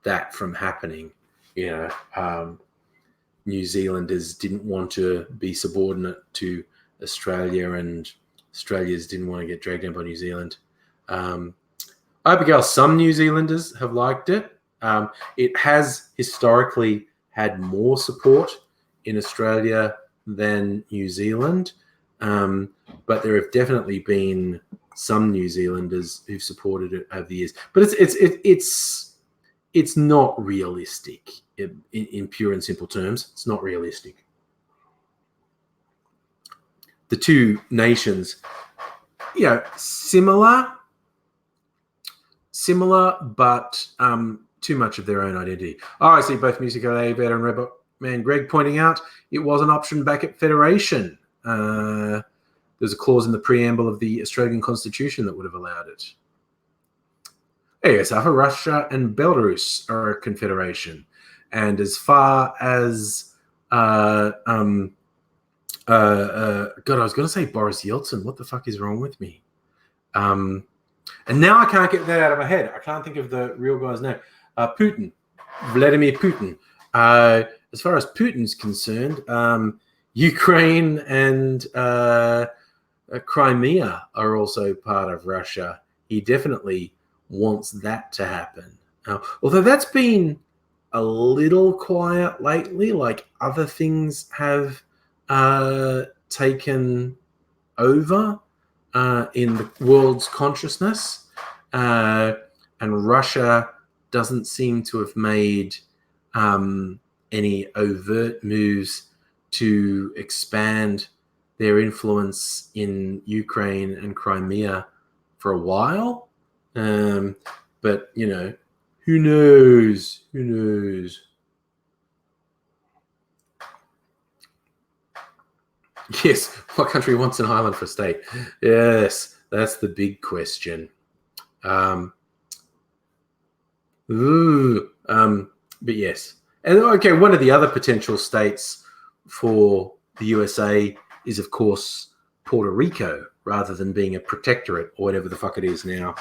that from happening. New Zealanders didn't want to be subordinate to Australia, and Australians didn't want to get dragged down by New Zealand. Abigail, some New Zealanders have liked it. It has historically had more support in Australia than New Zealand. But there have definitely been some New Zealanders who've supported it over the years. But it's not realistic in pure and simple terms. It's not realistic. The two nations, similar, but too much of their own identity. I see both Musico A, Better and Rebel Man Greg pointing out it was an option back at Federation. There's a clause in the preamble of the Australian Constitution that would have allowed it. Yes, Russia and Belarus are a confederation. And as far as God, I was going to say Boris Yeltsin. What the fuck is wrong with me? And now I can't get that out of my head. I can't think of the real guy's name. Putin, Vladimir Putin. As far as Putin's concerned, Ukraine and Crimea are also part of Russia. He definitely wants that to happen. Although that's been a little quiet lately, like other things have taken over in the world's consciousness, and Russia doesn't seem to have made any overt moves to expand their influence in Ukraine and Crimea for a while. But, who knows? Who knows? Yes, what country wants an island for a state? Yes, that's the big question. But yes. And okay, one of the other potential states for the USA is, of course, Puerto Rico, rather than being a protectorate or whatever the fuck it is now,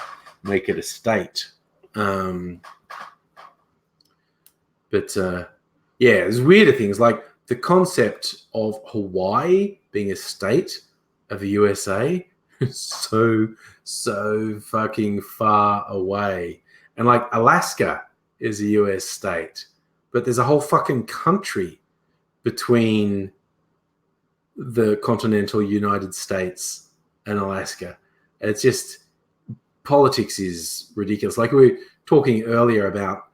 make it a state. There's weirder things like the concept of Hawaii being a state of the USA is so fucking far away. And like Alaska is a US state, but there's a whole fucking country between the continental United States and Alaska. It's just, politics is ridiculous. Like we were talking earlier about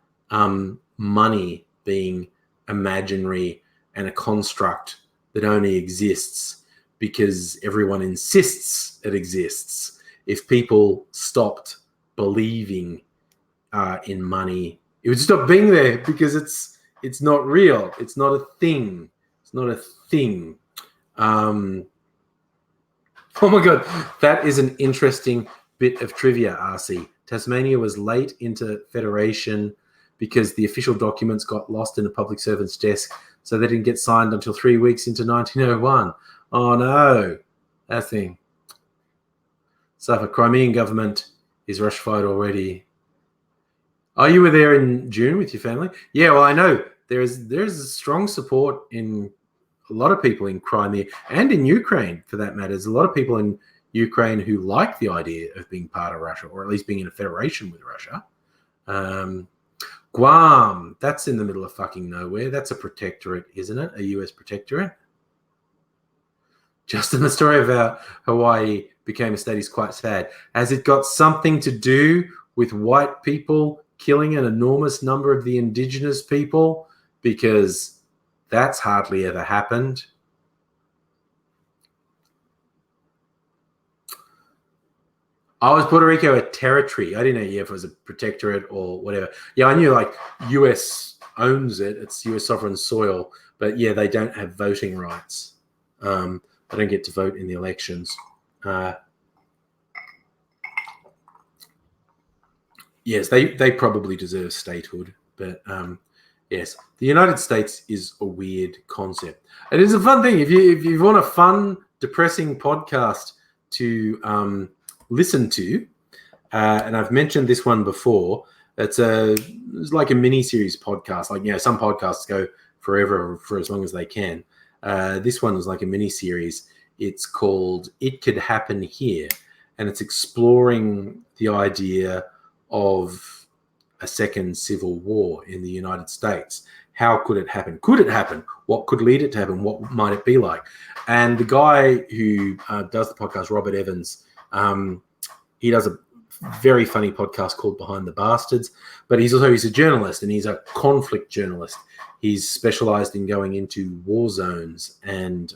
money being imaginary and a construct that only exists because everyone insists it exists. If people stopped believing in money, it would stop being there because it's not real. It's not a thing. It's not a thing. Oh my God, that is an interesting bit of trivia, RC. Tasmania was late into Federation because the official documents got lost in a public servant's desk, so they didn't get signed until 3 weeks into 1901. Oh no, that thing. So the Crimean government is Russified already. Oh, you were there in June with your family? Yeah, well, I know there's strong support in a lot of people in Crimea and in Ukraine, for that matter. There's a lot of people in Ukraine who like the idea of being part of Russia, or at least being in a federation with Russia. Guam, that's in the middle of fucking nowhere. That's a protectorate, isn't it? A US protectorate. Justin, the story of how Hawaii became a state is quite sad. Has it got something to do with white people killing an enormous number of the indigenous people? Because that's hardly ever happened. Oh, was Puerto Rico a territory? I didn't know if it was a protectorate or whatever. Yeah, I knew like US owns it. It's US sovereign soil. But yeah, they don't have voting rights. They don't get to vote in the elections. Yes, they probably deserve statehood. But yes, the United States is a weird concept. It is a fun thing. If you want a fun, depressing podcast to listen to, and I've mentioned this one before, it's like a mini series podcast. Like, some podcasts go forever, for as long as they can. This one is like a mini series. It's called It Could Happen Here, and it's exploring the idea of a second civil war in the United States. how could it happen? Could it happen? What could lead it to happen? What might it be like? And the guy who does the podcast, Robert Evans, he does a very funny podcast called Behind the Bastards, but he's a journalist, and he's a conflict journalist. He's specialized in going into war zones, and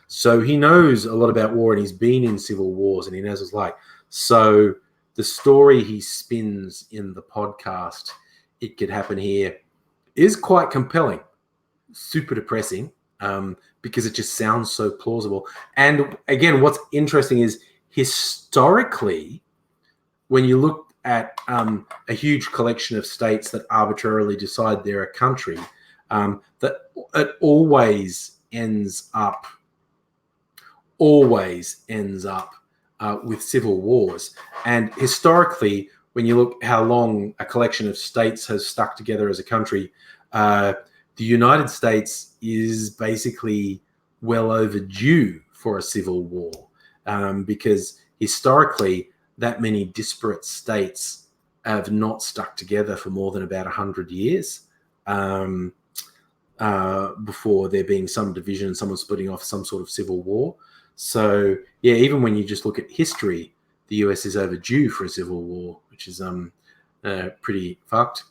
so he knows a lot about war, and he's been in civil wars, and he knows what it's like. So the story he spins in the podcast, It Could Happen Here, is quite compelling, super depressing, because it just sounds so plausible. And again, what's interesting is historically, when you look at a huge collection of states that arbitrarily decide they're a country, that it always ends up with civil wars. And historically, when you look how long a collection of states has stuck together as a country, the United States is basically well overdue for a civil war, because historically, that many disparate states have not stuck together for more than about 100 years before there being some division, someone splitting off, some sort of civil war. So, yeah, even when you just look at history, the US is overdue for a civil war, which is pretty fucked.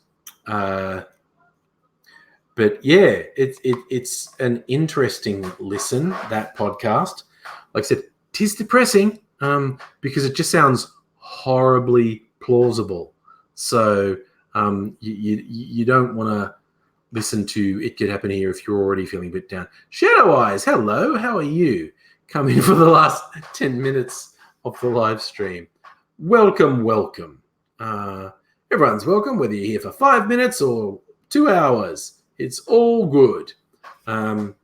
But yeah, it's an interesting listen, that podcast. Like I said, it is depressing because it just sounds horribly plausible. So you don't want to listen to It Could Happen Here if you're already feeling a bit down. Shadow Eyes, hello, how are you? Come in for the last 10 minutes of the live stream. Welcome. Everyone's welcome, whether you're here for 5 minutes or 2 hours. It's all good. Because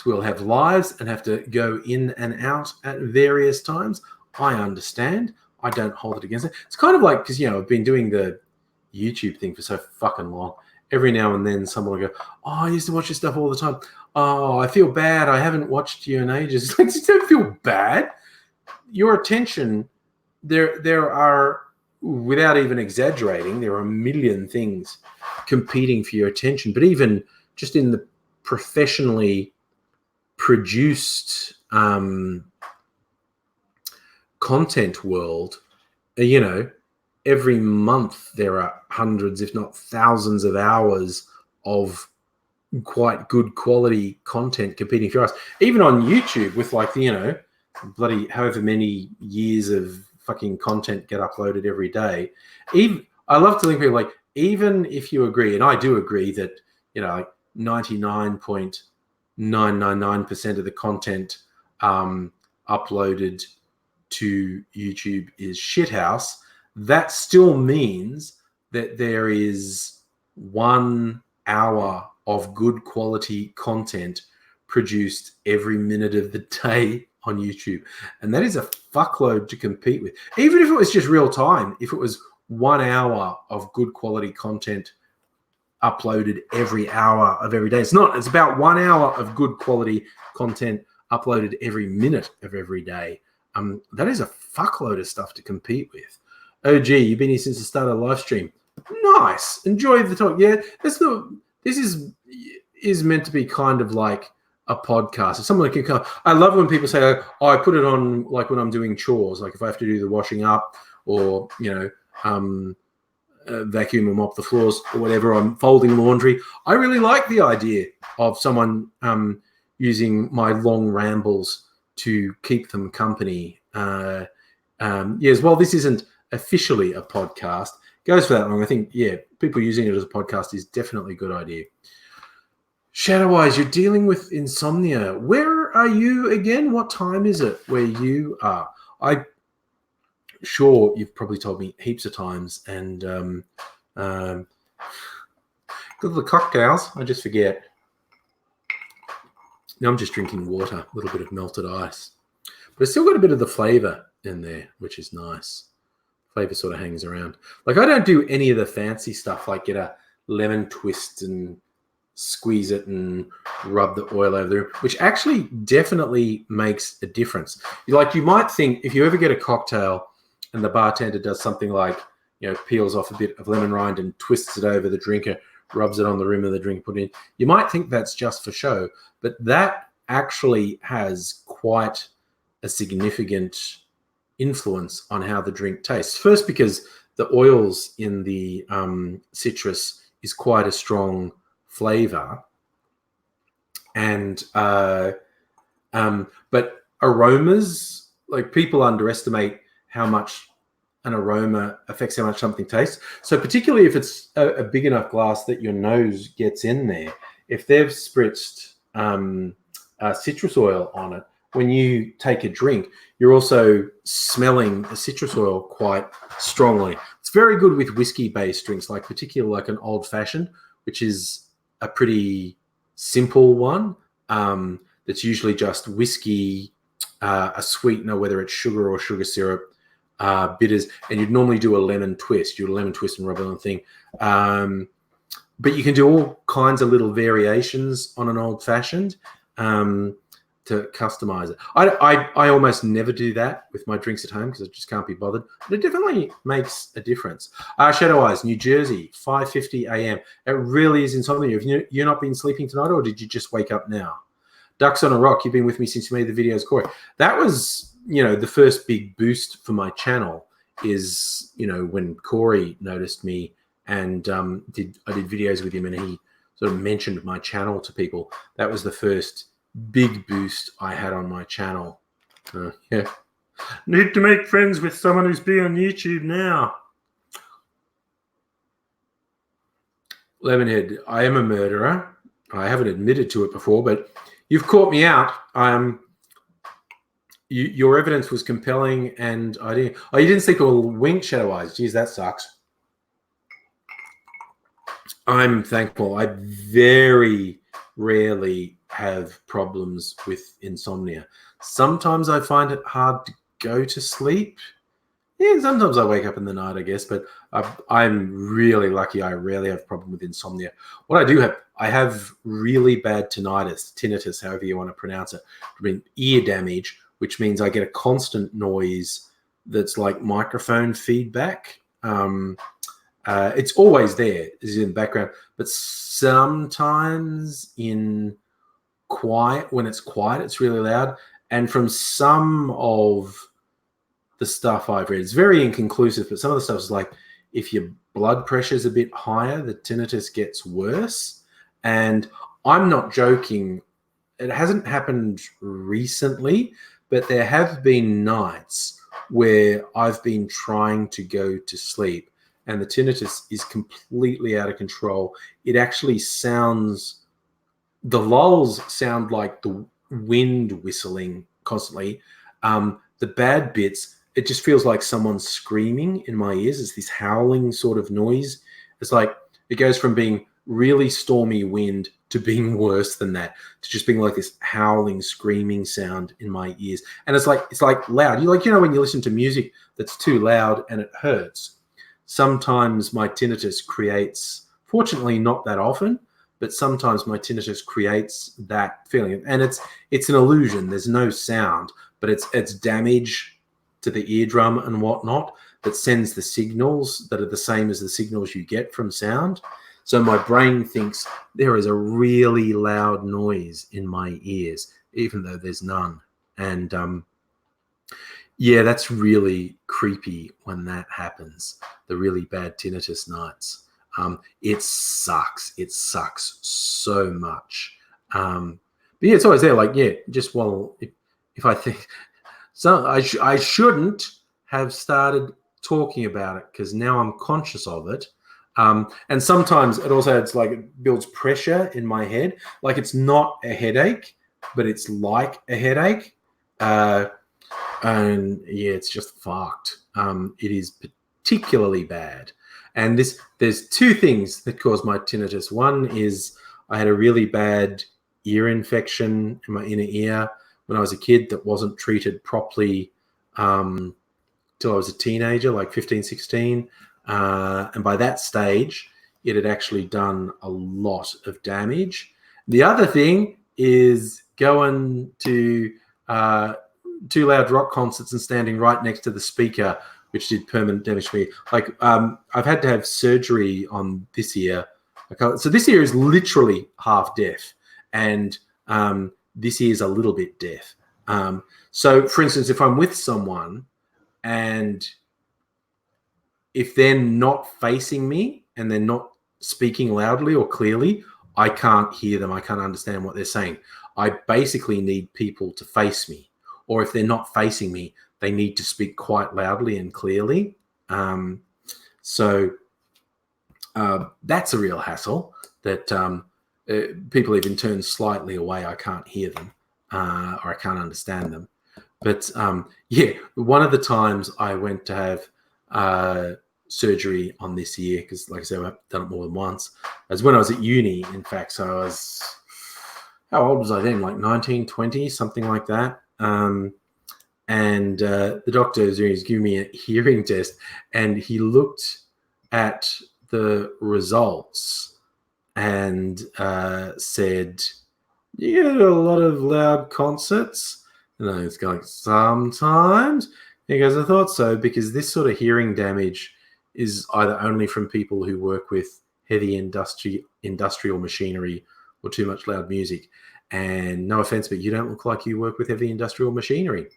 we'll have lives and have to go in and out at various times. I understand. I don't hold it against it. It's kind of like, because, I've been doing the YouTube thing for so fucking long. Every now and then someone will go, oh, I used to watch your stuff all the time. Oh, I feel bad. I haven't watched you in ages. It's like, you don't feel bad. Your attention, there are, without even exaggerating, there are a million things competing for your attention. But even just in the professionally produced content world, every month there are hundreds, if not thousands of hours of quite good quality content competing for us. Even on YouTube with bloody however many years of fucking content get uploaded every day. I love telling people, like, even if you agree, and I do agree that, 99.999% of the content uploaded to YouTube is shithouse, that still means that there is 1 hour of good quality content produced every minute of the day on YouTube. And that is a fuckload to compete with. Even if it was just real time, if it was 1 hour of good quality content uploaded every hour of every day. It's about 1 hour of good quality content uploaded every minute of every day. That is a fuckload of stuff to compete with. OG, you've been here since the start of the live stream. Nice. Enjoy the talk. Yeah, this is meant to be kind of like a podcast. If someone can come, I love when people say, oh, I put it on like when I'm doing chores, like if I have to do the washing up or, vacuum and mop the floors or whatever, I'm folding laundry. I really like the idea of someone using my long rambles to keep them company. Yes, well, this isn't officially a podcast. It goes for that long. I think, people using it as a podcast is definitely a good idea. Shadow Eyes, you're dealing with insomnia. Where are you again? What time is it where you are? I'm sure you've probably told me heaps of times. And got the cocktails. I just forget. Now I'm just drinking water, a little bit of melted ice. But it's still got a bit of the flavor in there, which is nice. Flavor sort of hangs around. Like, I don't do any of the fancy stuff, like get a lemon twist and squeeze it and rub the oil over there, which actually definitely makes a difference. Like, you might think if you ever get a cocktail and the bartender does something like, peels off a bit of lemon rind and twists it over the drinker rubs it on the rim of the drink, put it in. You might think that's just for show, but that actually has quite a significant influence on how the drink tastes. First, because the oils in the citrus is quite a strong flavor, and but aromas, like, people underestimate how much an aroma affects how much something tastes. So particularly if it's a big enough glass that your nose gets in there, if they've spritzed citrus oil on it, when you take a drink, you're also smelling the citrus oil quite strongly. It's very good with whiskey-based drinks, like particularly like an old-fashioned, which is a pretty simple one. That's usually just whiskey, a sweetener, whether it's sugar or sugar syrup, bitters, and you'd normally do a lemon twist. You do a lemon twist and rub it on the thing. But you can do all kinds of little variations on an old-fashioned to customize it. I almost never do that with my drinks at home because I just can't be bothered. But it definitely makes a difference. Shadow Eyes, New Jersey, 5:50 a.m. It really is insomnia. Have you not been sleeping tonight, or did you just wake up now? Ducks on a Rock, you've been with me since you made the videos, Corey. That was, the first big boost for my channel is, when Corey noticed me and I did videos with him, and he sort of mentioned my channel to people. That was the first big boost I had on my channel. Yeah. Need to make friends with someone who's been on YouTube now. Lemonhead, I am a murderer. I haven't admitted to it before, but you've caught me out. Your evidence was compelling, and I didn't. Oh, you didn't sleep or wink, Shadow Eyes. Geez, that sucks. I'm thankful. I very rarely have problems with insomnia. Sometimes I find it hard to go to sleep. Yeah, sometimes I wake up in the night, I guess, but I'm really lucky. I rarely have a problem with insomnia. What I do have, I have really bad tinnitus, however you want to pronounce it. I mean, ear damage, which means I get a constant noise that's like microphone feedback. It's always there, is in the background, but sometimes when it's quiet, it's really loud. And from some of the stuff I've read, it's very inconclusive, but some of the stuff is like, if your blood pressure is a bit higher, the tinnitus gets worse. And I'm not joking. It hasn't happened recently, but there have been nights where I've been trying to go to sleep and the tinnitus is completely out of control. It actually the lulls sound like the wind whistling constantly. The bad bits, it just feels like someone's screaming in my ears. It's this howling sort of noise. It's like it goes from being really stormy wind to being worse than that, to just being like this howling, screaming sound in my ears. And it's like loud. When you listen to music that's too loud and it hurts. Sometimes my tinnitus creates, fortunately not that often, but sometimes my tinnitus creates that feeling. And it's an illusion. There's no sound, but it's damage to the eardrum and whatnot that sends the signals that are the same as the signals you get from sound. So my brain thinks there is a really loud noise in my ears, even though there's none. And yeah, that's really creepy when that happens, the really bad tinnitus nights. It sucks. It sucks so much. But yeah, it's always there. If I think, so I shouldn't have started talking about it because now I'm conscious of it. And sometimes it also it builds pressure in my head. Like it's not a headache, but it's like a headache. And yeah, it's just fucked. It is particularly bad. And there's two things that cause my tinnitus. One is I had a really bad ear infection in my inner ear when I was a kid that wasn't treated properly till I was a teenager, like 15, 16. And by that stage, it had actually done a lot of damage. The other thing is going to Too Loud rock concerts and standing right next to the speaker, which did permanent damage to me. I've had to have surgery on this ear So this ear is literally half deaf, and this ear is a little bit deaf. So, for instance, if I'm with someone and if they're not facing me and they're not speaking loudly or clearly, I can't hear them. I can't understand what they're saying. I basically need people to face me. Or if they're not facing me, they need to speak quite loudly and clearly. So that's a real hassle that people even turn slightly away. I can't hear them or I can't understand them. But yeah, one of the times I went to have surgery on this ear, because like I said, I've done it more than once, as when I was at uni, in fact. So I was, how old was I then? Like 19, 20, something like that. And the doctor was giving me a hearing test, and he looked at the results and said, "You get a lot of loud concerts." And I was going, "Sometimes." He goes, "I thought so, because this sort of hearing damage is either only from people who work with heavy industrial machinery or too much loud music. And no offense, but you don't look like you work with heavy industrial machinery."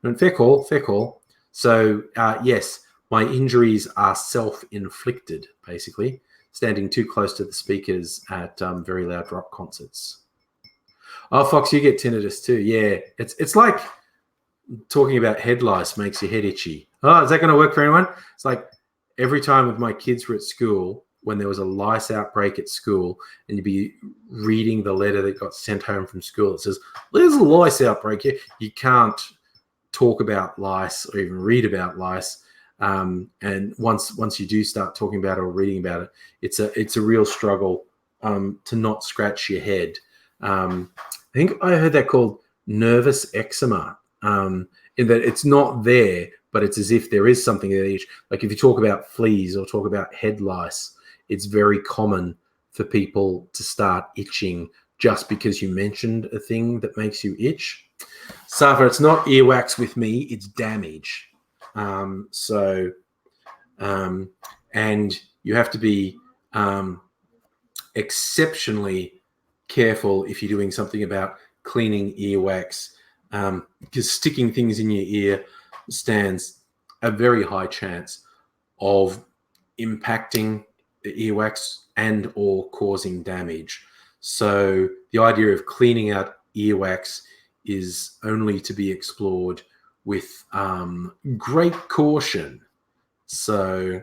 And fair call, fair call. So yes, my injuries are self-inflicted, basically, standing too close to the speakers at very loud rock concerts. Oh, Fox, you get tinnitus too. Yeah, it's like talking about head lice makes your head itchy. Oh, is that going to work for anyone? It's like every time with my kids were at school, when there was a lice outbreak at school, and you'd be reading the letter that got sent home from school, it says, "There's a lice outbreak here." You can't talk about lice or even read about lice. And once you do start talking about it or reading about it, it's a real struggle to not scratch your head. I think I heard that called nervous eczema, in that it's not there, but it's as if there is something there. Like if you talk about fleas or talk about head lice, it's very common for people to start itching just because you mentioned a thing that makes you itch. Safa, it's not earwax with me, it's damage. And you have to be exceptionally careful if you're doing something about cleaning earwax, because sticking things in your ear stands a very high chance of impacting the earwax and or causing damage. So the idea of cleaning out earwax is only to be explored with great caution. So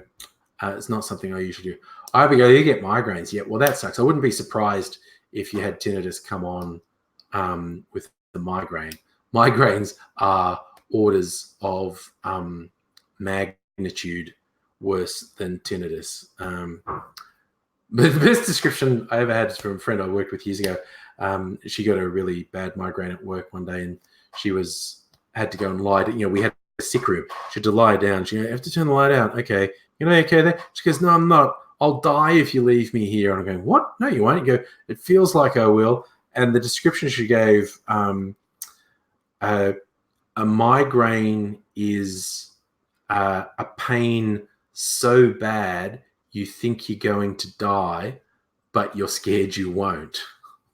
it's not something I usually do. I hope you get migraines. Yeah, well, that sucks. I wouldn't be surprised if you had tinnitus come on with the migraine. Migraines are orders of magnitude worse than tinnitus. But the best description I ever had is from a friend I worked with years ago. She got a really bad migraine at work one day, and she had to go and lie. We had a sick room. She had to lie down. She goes, "You have to turn the light out." "Okay, okay there?" She goes, "No, I'm not. I'll die if you leave me here." And I'm going, "What? No, you won't." You go, "It feels like I will." And the description she gave, a migraine is a pain so bad you think you're going to die, but you're scared you won't.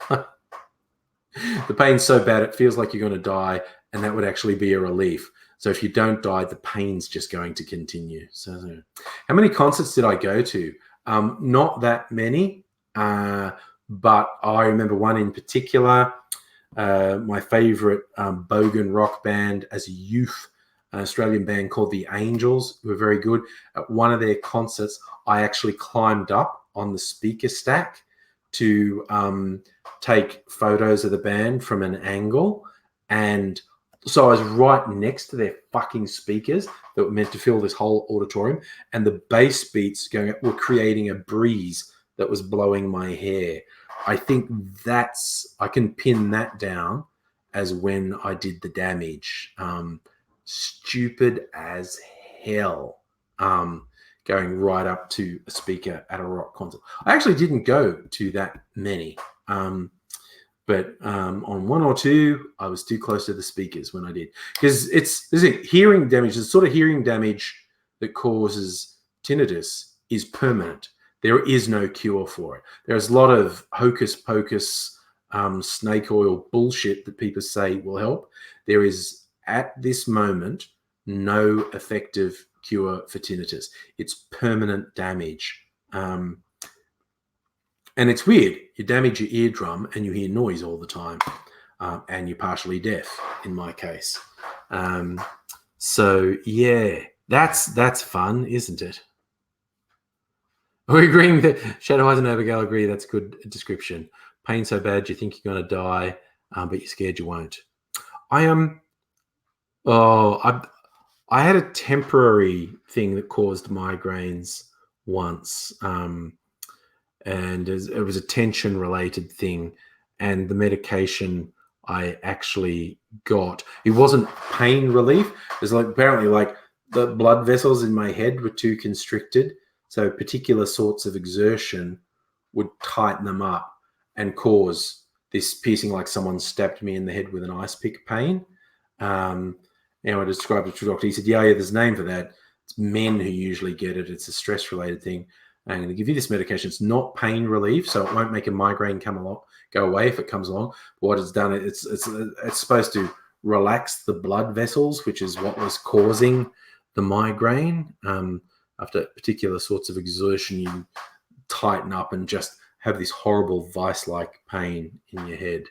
The pain's so bad it feels like you're going to die, and that would actually be a relief. So if you don't die, the pain's just going to continue. So how many concerts did I go to? Not that many, but I remember one in particular. My favorite bogan rock band as a youth, an Australian band called the Angels, who were very good. At one of their concerts, I actually climbed up on the speaker stack to take photos of the band from an angle. And so I was right next to their fucking speakers that were meant to fill this whole auditorium. And the bass beats going up were creating a breeze that was blowing my hair. I think I can pin that down as when I did the damage. Stupid as hell, going right up to a speaker at a rock concert. I actually didn't go to that many, but on one or two, I was too close to the speakers when I did. Because there's hearing damage, the sort of hearing damage that causes tinnitus is permanent. There is no cure for it. There's a lot of hocus pocus, snake oil bullshit that people say will help. There is, at this moment, no effective cure for tinnitus. It's permanent damage. And it's weird. You damage your eardrum and you hear noise all the time. And you're partially deaf, in my case. So, yeah, that's fun, isn't it? We're agreeing that Shadow Eyes and Abigail agree that's a good description. Pain so bad you think you're going to die, but you're scared you won't. I had a temporary thing that caused migraines once, and it was a tension-related thing, and the medication I actually got, it wasn't pain relief. There's apparently the blood vessels in my head were too constricted. So particular sorts of exertion would tighten them up and cause this piercing, like someone stabbed me in the head with an ice pick pain. I described it to the doctor. He said, yeah, there's a name for that. It's men who usually get it. It's a stress-related thing. I'm going to give you this medication. It's not pain relief, so it won't make a migraine go away if it comes along. But what it's done, it's supposed to relax the blood vessels, which is what was causing the migraine. After particular sorts of exertion, you tighten up and just have this horrible vice-like pain in your head.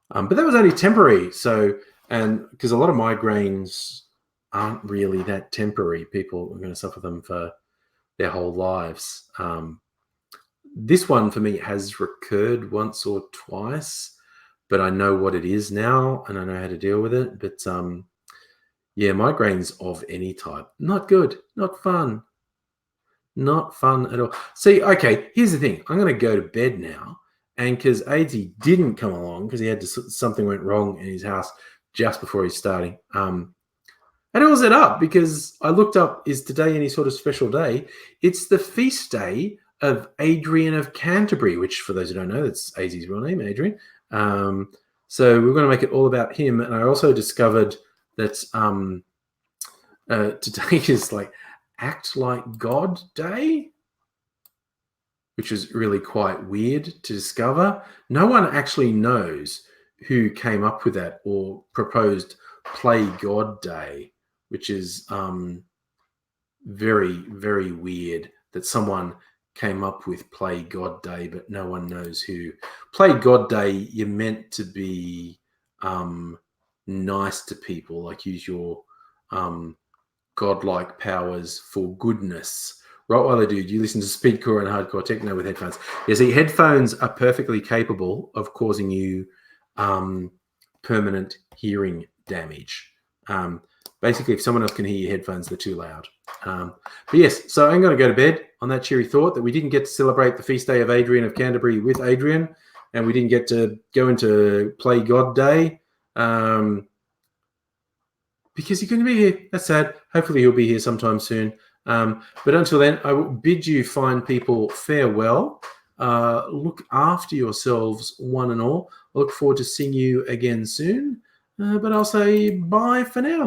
But that was only temporary. So, and because a lot of migraines aren't really that temporary, people are going to suffer them for their whole lives. This one for me has recurred once or twice, but I know what it is now and I know how to deal with it. But yeah, migraines of any type, not good, not fun. Not fun at all. See, okay, here's the thing. I'm going to go to bed now. And because Adesy didn't come along because he had something went wrong in his house just before he's starting. And it was set up because I looked up, is today any sort of special day? It's the feast day of Adrian of Canterbury, which for those who don't know, that's Adesy's real name, Adrian. So we're going to make it all about him. And I also discovered that today is Act Like God Day, which is really quite weird to discover. No one actually knows who came up with that or proposed Play God Day, which is very, very weird that someone came up with Play God Day, but no one knows who. Play God Day, you're meant to be nice to people, use your godlike powers for goodness. Rottweiler dude, you listen to speedcore and hardcore techno with headphones. Yeah, see, headphones are perfectly capable of causing you permanent hearing damage. Basically, if someone else can hear your headphones, they're too loud. But yes, so I'm going to go to bed on that cheery thought that we didn't get to celebrate the feast day of Adrian of Canterbury with Adrian, and we didn't get to go into Play God Day. Because you're going to be here. That's sad. Hopefully he'll be here sometime soon. But until then, I will bid you fine people farewell. Look after yourselves, one and all. I look forward to seeing you again soon. But I'll say bye for now.